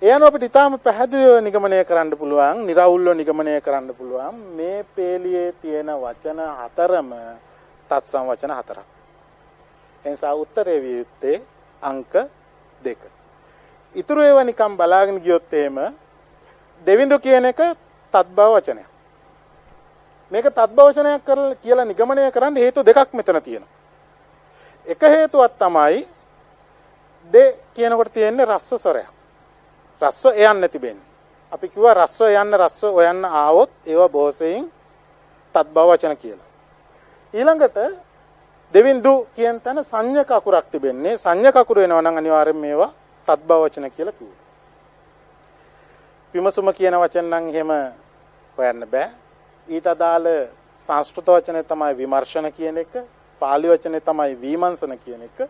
ඒ අනුව අපිට ඊටාම පැහැදිලිව නිගමනය කරන්න පුළුවන්, निराවුල්ව නිගමනය කරන්න පුළුවන් මේ පේලියේ තියෙන වචන හතරම තත්සම වචන හතරක්. එනිසා උත්තරේ විය යුත්තේ අංක 2. ඉතුරු ඒවා නිකම් බලාගෙන ගියොත් එහෙම දෙවිඳු කියන එක තත්බව වචනයක්. මේක තත්බව වචනයක් කියලා නිගමනය කරන්න හේතු දෙකක් මෙතන තියෙනවා. එක හේතුවක් තමයි දෙ කියනකොට තියෙන්නේ රස්ව ස්වරයක්. රස්ව එයන්න තිබෙන්නේ. අපි කිව්වා රස්ව යන්න රස්ව ඔයන්න ආවොත් ඒවා බොහෝසෙයින් තත්බව වචන කියලා. ඊළඟට දෙවිඳු කියන තැන සංඥක අකුරක් තිබෙන්නේ. සංඥක අකුර වෙනවා නම් අනිවාර්යෙන් මේවා තත්බව වචන කියලා කිව්වා. විමසුම කියන වචන නම් එහෙම හොයන්න බෑ. ඊට අදාළ සංස්කෘත වචනේ තමයි විමර්ශන කියන එක. පාලි වචනේ තමයි විමර්ශන කියන එක.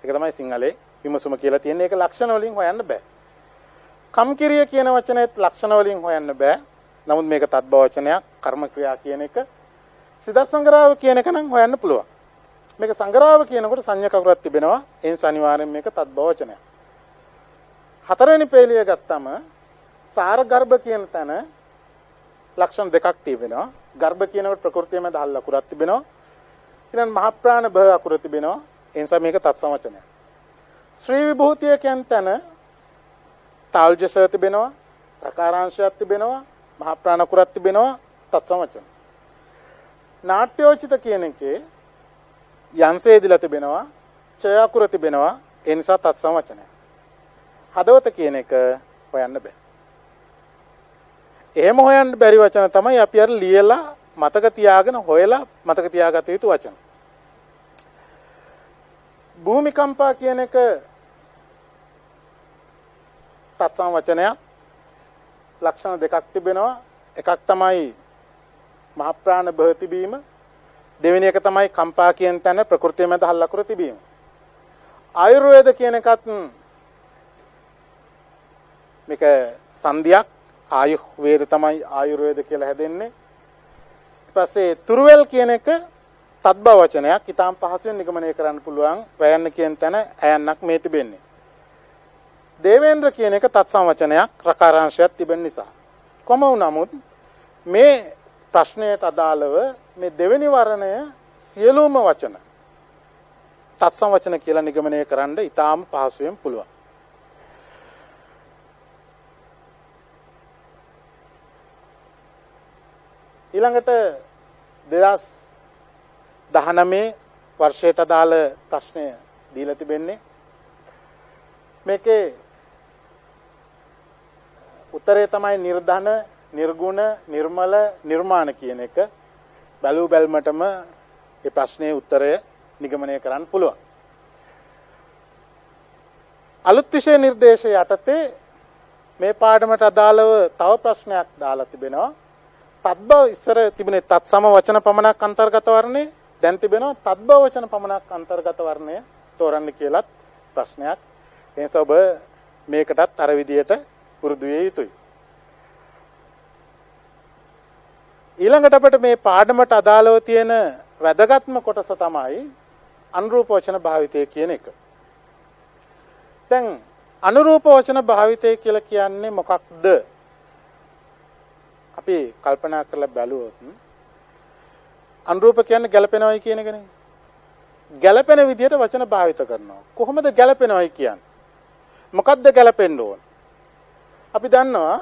ඒක තමයි සිංහලේ විමසුම කියලා තියෙන්නේ. ඒක ලක්ෂණ වලින් හොයන්න බෑ. කම්කිරිය කියන වචනේත් ලක්ෂණ වලින් හොයන්න බෑ. නමුත් මේක තත්බව වචනයක්. කර්ම ක්‍රියා කියන එක. සිදස් සංග්‍රහව කියන එක නම් හොයන්න පුළුවන්. මේක සංග්‍රහව කියනකොට සංඥා කකුරක් තිබෙනවා. ඒ නිසා අනිවාර්යෙන් මේක තත්බව වචනයක්. හතරවෙනි පේලිය ගත්තම සාර ගර්භ කියන තැන ලක්ෂණ දෙකක් තිබෙනවා. ගර්භ කියනකොට ප්‍රകൃතියම දහල් අකුරක් තිබෙනවා. ඊළඟ මහ ප්‍රාණ භ අකුර තිබෙනවා. ඒ නිසා මේක තත්සම වචනයක්. ශ්‍රී විභූතිය කියන තැන තාල්ජස තිබෙනවා. ප්‍රකාරාංශයක් තිබෙනවා. මහ ප්‍රාණ අකුරක් තිබෙනවා. තත්සම වචන. නාට්‍යෝචිත කියන එකේ යන්සේ දිලා තිබෙනවා. ඡ අකුර තිබෙනවා. ඒ නිසා තත්සම වචනයක්. හදවත කියන එක හොයන්න බෑ. එහෙම හොයන්න බැරි වචන තමයි අපි අර ලියලා මතක තියාගෙන හොයලා මතක තියාගත යුතු වචන. භූමිකම්පා කියන එක තත්සම වචනයක්. ලක්ෂණ දෙකක් තිබෙනවා. එකක් තමයි මහ ප්‍රාණ භ තිබීම. දෙවෙනි එක තමයි කම්පා කියන තැන ප්‍රകൃතිය මැද හල් අකුර තිබීම. ආයුර්වේද කියන එකත් මේක සංධියක්. ආයු වේද තමයි ආයුර්වේද කියලා හැදෙන්නේ. ඊට පස්සේ තුරුවෙල් කියන එක තත්බව වචනයක්. ඊටාම් පහසුවෙන් නිගමනය කරන්න පුළුවන්. වයන්න කියන තැන ඇයන්නක් මේ තිබෙන්නේ. දේවේන්ද්‍ර කියන එක තත්සම වචනයක්. රකාරාංශයක් තිබෙන නිසා. කොම වුණමුත් මේ ප්‍රශ්නයට අදාළව මේ දෙවෙනි වර්ණය සියලුම වචන තත්සම වචන කියලා නිගමනය කරන්න ඊටාම් පහසුවෙන් පුළුවන්. ඊළඟට 2019 වර්ෂයට අදාළ ප්‍රශ්නය දීලා තිබෙන්නේ. මේකේ උත්තරේ තමයි නිර්ධන, නිර්ගුණ, නිර්මල, නිර්මාණ කියන එක. බැලු බැල්මටම මේ ප්‍රශ්නේ උත්තරය නිගමනය කරන්න පුළුවන්. අලුත් විෂය නිර්දේශය යටතේ මේ පාඩමට අදාළව තව ප්‍රශ්නයක් දාලා තිබෙනවා. තත්බව ඉස්සර තිබුණේ තත්සම වචන පමණක් අන්තර්ගත වර්ණේ. දැන් තිබෙනවා තත්බව වචන පමණක් අන්තර්ගත වර්ණය තෝරන්න කියලාත් ප්‍රශ්නයක්. ඒ නිසා ඔබ මේකටත් අර විදියට පුරුදු විය යුතුයි. ඊළඟට අපිට මේ පාඩමට අදාළව තියෙන වැදගත්ම කොටස තමයි අනුරූප වචන භාවිතය කියන එක. දැන් අනුරූප වචන භාවිතය කියලා කියන්නේ මොකක්ද? අපි කල්පනා කරලා බැලුවොත් අනුරූප කියන්නේ ගැළපෙනවයි කියන එකනේ. ගැළපෙන විදිහට වචන භාවිත කරනවා. කොහොමද ගැළපෙනවයි කියන්නේ? මොකද්ද ගැළපෙන්න ඕන? අපි දන්නවා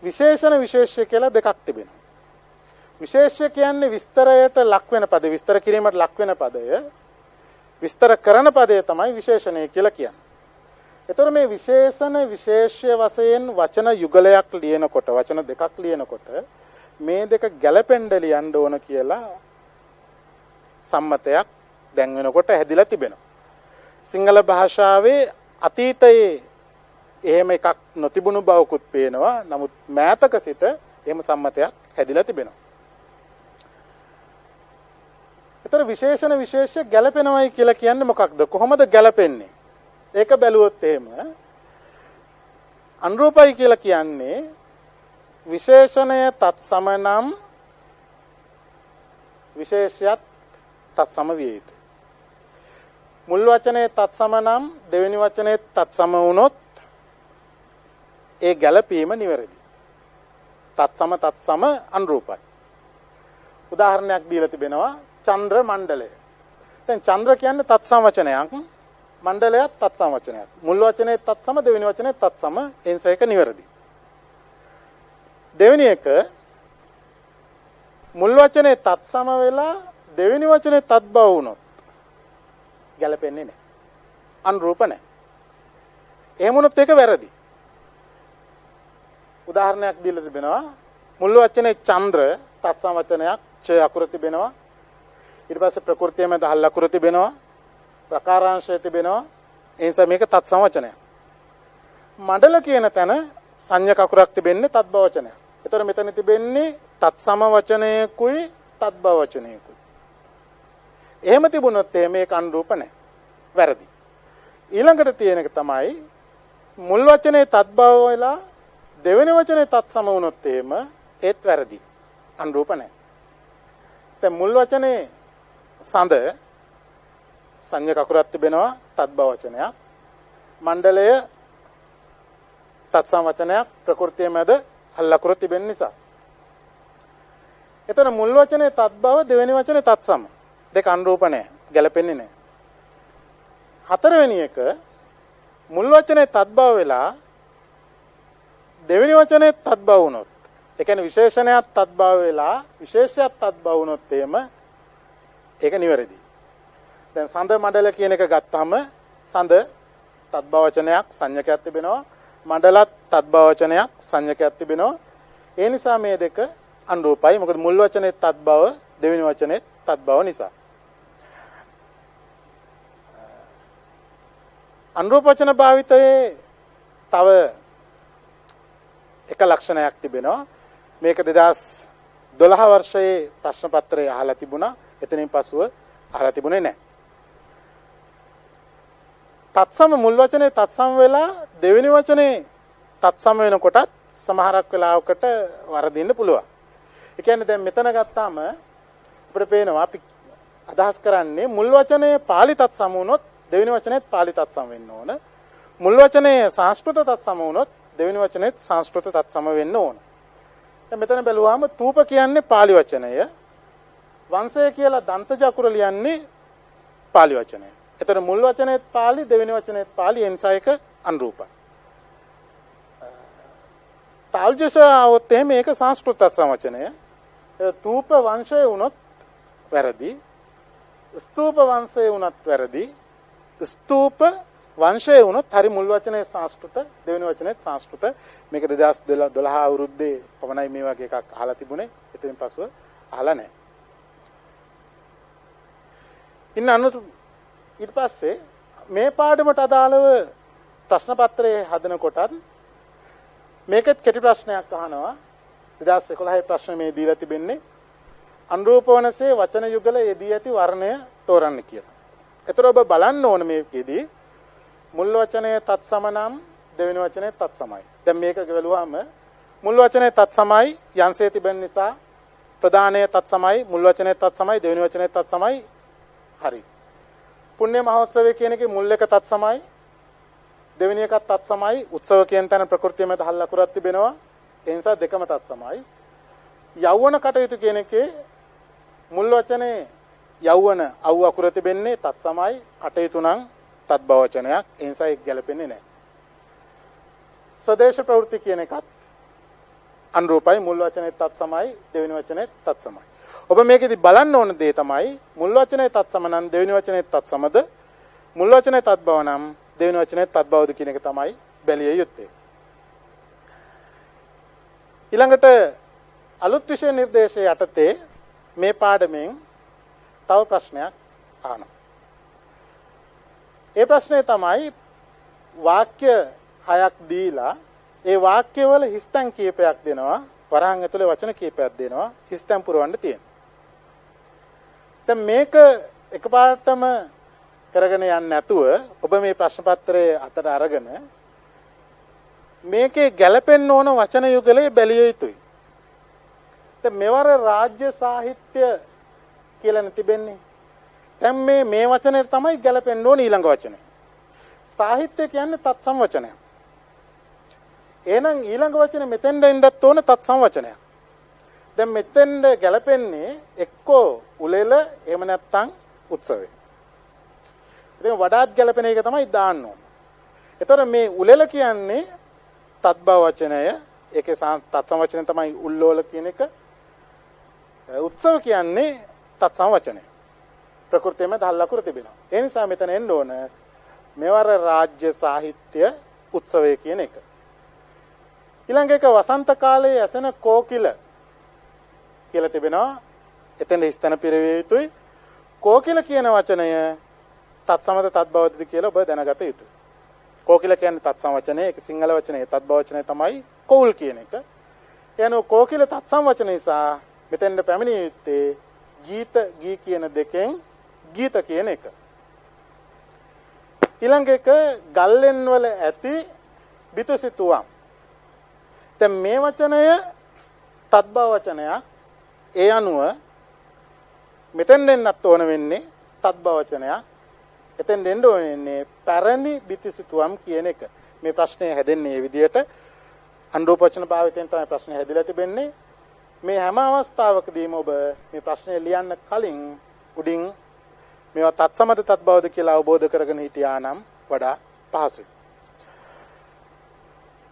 විශේෂණ විශේෂ්‍ය කියලා දෙකක් තිබෙනවා. විශේෂ්‍ය කියන්නේ විස්තරයට ලක් වෙන පද, විස්තර කිරීමට ලක් වෙන පදය. විස්තර කරන පදය තමයි විශේෂණය කියලා කියන්නේ. එතකොට මේ විශේෂණ විශේෂ්‍ය වශයෙන් වචන යුගලයක් ලියනකොට, වචන දෙකක් ලියනකොට මේ දෙක ගැළපෙන්න ලියන්න ඕන කියලා සම්මතයක් දැන් වෙනකොට හැදිලා තිබෙනවා. සිංහල භාෂාවේ අතීතයේ එහෙම එකක් නොතිබුණු බවකුත් පේනවා. නමුත් මෑතක සිට එහෙම සම්මතයක් හැදිලා තිබෙනවා. ඒතර විශේෂණ විශේෂ්‍ය ගැළපෙනවයි කියලා කියන්නේ මොකක්ද? කොහොමද ගැළපෙන්නේ? ඒක බැලුවොත් එහෙම අනුරූපයි කියලා කියන්නේ විශේෂණය තත්සම නම් විශේෂයත් තත්සම විය යුතුයි. මුල් වචනේ තත්සම නම් දෙවෙනි වචනේ තත්සම වුණොත් ඒ ගැළපීම නිවැරදි. තත්සම අනුරූපයි. උදාහරණයක් දීලා තිබෙනවා චන්ද්‍ර මණ්ඩලය. දැන් චන්ද්‍ර කියන්නේ තත්සම වචනයක්, මණ්ඩලයත් තත්සම වචනයක්. මුල් වචනේ තත්සම, දෙවෙනි වචනේ තත්සම, එනිසා ඒක නිවැරදි. දෙවෙනි එක මුල් වචනේ තත්සම වෙලා දෙවෙනි වචනේ තත්බව වුණොත් ගැලපෙන්නේ නැහැ. අනුරූප නැහැ. එහෙම වුණොත් ඒක වැරදි. උදාහරණයක් දීලා තිබෙනවා මුල් වචනේ චන්ද්‍ර තත්සම වචනයක්, ච අකුර තිබෙනවා. ඊට පස්සේ ප්‍රകൃතිය මැද හල් අකුර තිබෙනවා. ප්‍රකාරාංශය තිබෙනවා. ඒ නිසා මේක තත්සම වචනයක්. මණ්ඩල කියන තැන සංඥක අකුරක් තිබෙන්නේ තත්බව වචනයක්. ඒතර මෙතන තිබෙන්නේ තත්සම වචනයකුයි තත්බව වචනයකුයි. එහෙම තිබුණොත් මේක අනුරූප නැහැ. වැරදි. ඊළඟට තියෙන එක තමයි මුල් වචනේ තත්බව වෙලා දෙවෙනි වචනේ තත්සම වුණොත් ඒත් වැරදි. අනුරූප නැහැ. දැන් මුල් වචනේ සඳ සංඥක අකුරක් තිබෙනවා තත්බව වචනයක්. මණ්ඩලය තත්සම වචනයක්, ප්‍රകൃතිය මැද හල් අකුර තිබෙන නිසා. එතන මුල් වචනේ තත්බව, දෙවෙනි වචනේ තත්සම. දෙක අනුරූප නැහැ. ගැලපෙන්නේ නැහැ. හතරවෙනි එක මුල් වචනේ තත්බව වෙලා දෙවෙනි වචනේ තත්බව වුණොත්, ඒ කියන්නේ විශේෂණයක් තත්බව වෙලා විශේෂයක් තත්බව වුණොත් ඒක නිවැරදි. දැන් සඳ මණ්ඩල කියන එක ගත්තාම සඳ තත්බව වචනයක්, සංඥකයක් තිබෙනවා. මණ්ඩලත් තත්බව වචනයක්, සංඥකයක් තිබෙනවා. ඒ නිසා මේ දෙක අනුරූපයි. මොකද මුල් වචනේ තත්බව, දෙවෙනි වචනේ තත්බව නිසා. අනුරූප වචන භාවිතයේ තව එක ලක්ෂණයක් තිබෙනවා. මේක 2012 වර්ෂයේ ප්‍රශ්න පත්‍රයේ අහලා තිබුණා. එතනින් පසුව අහලා තිබුණේ නැහැ. තත්සම මුල් වචනේ තත්සම වෙලා දෙවෙනි වචනේ තත්සම වෙනකොටත් සමහරක් වෙලාවකට වරදින්න පුළුවන්. ඒ කියන්නේ දැන් මෙතන ගත්තාම අපිට පේනවා අපි අදහස් කරන්නේ මුල් වචනේ පාලි තත්සම වුණොත් දෙවෙනි වචනේත් පාලි තත්සම වෙන්න ඕන. මුල් වචනේ සංස්කෘත තත්සම වුණොත් දෙවෙනි වචනේත් සංස්කෘත තත්සම වෙන්න ඕන. දැන් මෙතන බැලුවාම තූප කියන්නේ පාලි වචනය. වංශය කියලා දන්තජ අකුර ලියන්නේ පාලි වචනය. එතන මුල් වචනේත් පාලි, දෙවෙනි වචනේත් පාලි, ඒ නිසා ඒක අනුරූපයි. තාල්ජස આવොත් මේක සංස්කෘත තත්සම වචනය. තූප වංශය වුණොත් වැරදි. ස්තූප වංශය වුණත් වැරදි. ස්තූප වංශය වුණොත් හරි. මුල් වචනේ සංස්කෘත, දෙවෙනි වචනේත් සංස්කෘත. මේක 2012 අවුරුද්දේ පමණයි මේ වගේ එකක් අහලා තිබුණේ. එතනින් පසුව අහලා නැහැ. ඊට පස්සේ මේ පාඩමට අදාළව ප්‍රශ්න පත්‍රයේ හදනකොටත් මේකත් කෙටි ප්‍රශ්නයක් අහනවා. 2011 ප්‍රශ්න මේ දීලා තිබෙන්නේ අනුරූප වනසේ වචන යුගල යෙදී ඇති වර්ණය තෝරන්න කියලා. ඒතර ඔබ බලන්න ඕන මේකෙදී මුල් වචනේ තත්සම නම් දෙවෙනි වචනේ තත්සමයි. දැන් මේක ගලුවාම මුල් වචනේ තත්සමයි යන්සේ තිබෙන නිසා ප්‍රධානයේ තත්සමයි, මුල් වචනේ තත්සමයි, දෙවෙනි වචනේ තත්සමයි. හරි. පුණ්‍ය මහෝත්සවය කියන එකේ මුල් එක තත්සමයි, දෙවෙනි එකත් තත්සමයි. උත්සව කියන තැන ප්‍රകൃතිය මත හල් අකුරක් තිබෙනවා. ඒ නිසා දෙකම තත්සමයි. යෞවන කටයුතු කියන එකේ මුල් වචනේ යෞවන අව් අකුර තිබෙන්නේ තත්සමයි. කටයුතු නම් තත්බව වචනයක්. ඒ නිසා ඒක ගැලපෙන්නේ නැහැ. ස්වදේශ ප්‍රවෘත්ති කියන එකත් අනුරූපයි. මුල් වචනේ තත්සමයි, දෙවෙනි වචනේ තත්සමයි. ඔබ මේකෙදි බලන්න ඕන දේ තමයි මුල් වචනේ තත්සම නම් දෙවෙනි වචනේ තත්සමද, මුල් වචනේ තත්බව නම් දෙවෙනි වචනේ තත්බවද කියන එක තමයි බැලිය යුත්තේ. ඊළඟට අලුත් විෂය නිර්දේශය යටතේ මේ පාඩමෙන් තව ප්‍රශ්නයක් අහනවා. ඒ ප්‍රශ්නේ තමයි වාක්‍ය 6ක් දීලා ඒ වාක්‍යවල හිස්තැන් කීපයක් දෙනවා, වරහන් ඇතුලේ වචන කීපයක් දෙනවා, හිස්තැන් පුරවන්න තියෙනවා. දැන් මේක එකපාරටම කරගෙන යන්නේ නැතුව ඔබ මේ ප්‍රශ්න පත්‍රයේ අතට අරගෙන මේකේ ගැළපෙන්න ඕන වචන යුගලයේ බැලිය යුතුයි. දැන් මෙවර රාජ්‍ය සාහිත්‍ය කියලා තිබෙන්නේ. දැන් මේ වචනේ තමයි ගැළපෙන්න ඕන ඊළඟ වචනේ. සාහිත්‍ය කියන්නේ තත්සම වචනයක්. එහෙනම් ඊළඟ වචනේ මෙතෙන්ද එන්නත් ඕන තත්සම වචනයක්. දැන් මෙතෙන්ද ගැලපෙන්නේ එක්කෝ උලෙල එහෙම නැත්නම් උත්සවය. ඉතින් වඩාත් ගැලපෙන එක තමයි දාන්න ඕන. එතකොට මේ උලෙල කියන්නේ තත්බව වචනය. ඒකේ තත්සම වචනේ තමයි උල්ලෝල කියන එක. උත්සව කියන්නේ තත්සම වචනය. ප්‍රകൃතියම දහල්ලකුර තිබෙනවා. ඒ නිසා මෙතන එන්න ඕන මෙවර රාජ්‍ය සාහිත්‍ය උත්සවය කියන එක. ඊළඟ එක වසන්ත කාලයේ ඇසෙන කෝකිල කියලා තිබෙනවා. එතෙන් ස්තන පිරවිය යුතුයි. කෝකිල කියන වචනය තත්සමද තත්බවද කියලා ඔබ දැනගත යුතුයි. කෝකිල කියන්නේ තත්සම වචනේ. ඒක සිංහල වචනේ තත්බව වචනේ තමයි කෝල් කියන එක. කියන්නේ කෝකිල තත්සම වචන නිසා මෙතෙන්ද පැමිණිය යුත්තේ ගීත ගී කියන දෙකෙන් ගීත කියන එක. ඊළඟ එක ගල්ලෙන් වල ඇති බිතුසිතුවම්. දැන් මේ වචනය තත්බව වචනයක්. ඒ අනුව මෙතෙන් දෙන්නත් ඕන වෙන්නේ තත්බව වචනයක්. එතෙන් දෙන්න ඕනේ පැරණි බිතුසිතුවම් කියන එක. මේ ප්‍රශ්නේ හැදෙන්නේ මේ විදිහට. අනුරූප වචන භාවිතයෙන් තමයි ප්‍රශ්නේ හැදිලා තිබෙන්නේ. මේ හැම අවස්ථාවකදීම ඔබ මේ ප්‍රශ්නේ ලියන්න කලින් උඩින් මේවා තත්සමද තත්බවද කියලා අවබෝධ කරගෙන හිටියා නම් වඩා පහසුයි.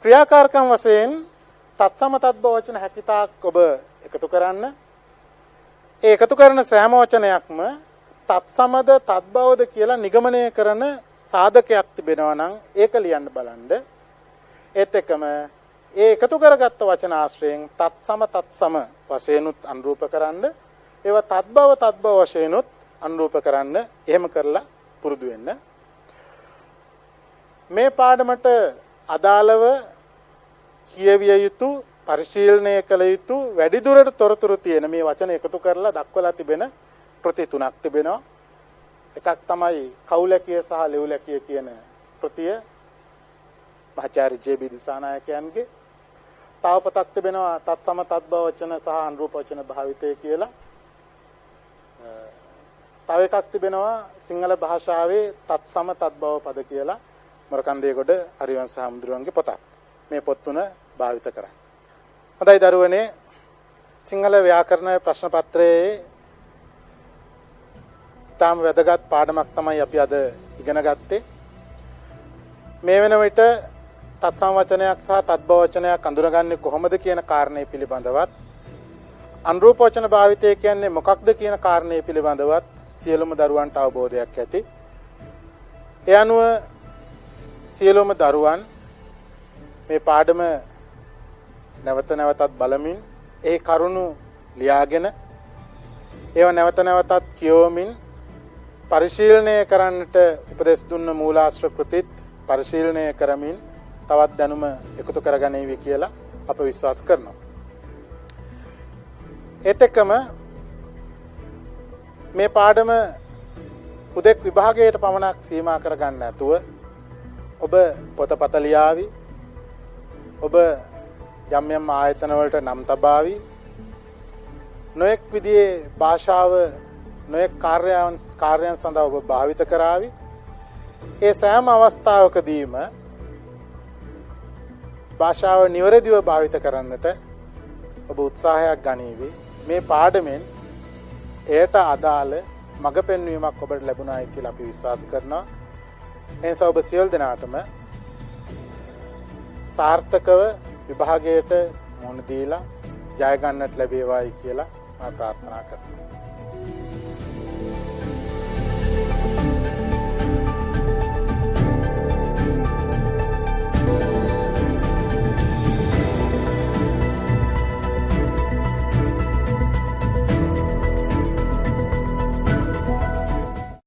ක්‍රියාකාරකම් වශයෙන් තත්සම තත්බව වචන හැකිතාක් ඔබ එකතු කරන්න. ඒ එකතු කරන සෑම වචනයක්ම තත්සමද තත්බවද කියලා නිගමනය කරන සාධකයක් තිබෙනවා නම් ඒක ලියන්න බලන්න. ඒත් එකම ඒ එකතු කරගත්ත වචන ආශ්‍රයෙන් තත්සම වශයෙන්ුත් අනුරූප කරන්න. ඒවා තත්බව වශයෙන්ුත් අනුරූප කරන්න. එහෙම කරලා පුරුදු වෙන්න. මේ පාඩමට අදාළව කියවිය යුතු පරිශීලනය කළ යුතු වැඩි දුරට තොරතුරු තියෙන මේ වචන එකතු කරලා දක්වලා තිබෙන කෘති තුනක් තිබෙනවා. එකක් තමයි කවුලැකිය සහ ලෙව්ලැකිය කියන කෘතිය මහාචාර්ය ජේ.බී. දිසානායකයන්ගේ. තව පොතක් තිබෙනවා තත්සම තත්බව වචන සහ අනුරූප වචන භාවිතය කියලා. තව එකක් තිබෙනවා සිංහල භාෂාවේ තත්සම තත්බව පද කියලා මොරකන්දේගොඩ හරිවංශ හාමුදුරුවන්ගේ පොතක්. මේ පොත් තුන භාවිත කරා. හොඳයි දරුවනේ, සිංහල ව්‍යාකරණ ප්‍රශ්න පත්‍රයේ ඊටම වැදගත් පාඩමක් තමයි අපි අද ඉගෙන ගත්තේ. මේ වෙන විට තත්සම වචනයක් සහ තත්බව වචනයක් අඳුරගන්නේ කොහොමද කියන කාරණේ පිළිබඳවත්, අනුරූප වචන භාවිතය කියන්නේ මොකක්ද කියන කාරණේ පිළිබඳවත් සියලුම දරුවන්ට අවබෝධයක් ඇති. ඒ අනුව සියලුම දරුවන් මේ පාඩම නැවත නැවතත් බලමින් ඒ කරුණු ලියාගෙන ඒව නැවත නැවතත් කියවමින් පරිශීලනය කරන්නට උපදෙස් දුන්න මූලාශ්‍ර කෘතිත් පරිශීලනය කරමින් තවත් දැනුම එකතු කරගනීවි කියලා අප විශ්වාස කරනවා. ඒත් එක්කම මේ පාඩම හුදෙක් විභාගයට පමණක් සීමා කරගන්න නැතුව ඔබ පොතපත ලියාවි, ඔබ යම් යම් ආයතන වලට නම් තබාවි, නොඑක් විදිහේ භාෂාව නොඑක් කාර්යයන් සඳහා ඔබ භාවිත කරાવી. ඒ සෑම අවස්ථාවකදීම භාෂාව නිවැරදිව භාවිත කරන්නට ඔබ උත්සාහයක් ගනීවි. මේ පාඩමෙන් එයට අදාළ මඟ පෙන්වීමක් ඔබට ලැබුණායි කියලා අපි විශ්වාස කරනවා. එනිසා ඔබ සියලු දෙනාටම සාර්ථකව විභාගයට මුහුණ දීලා ජය ගන්නට ලැබේවායි කියලා මම ප්‍රාර්ථනා කරනවා.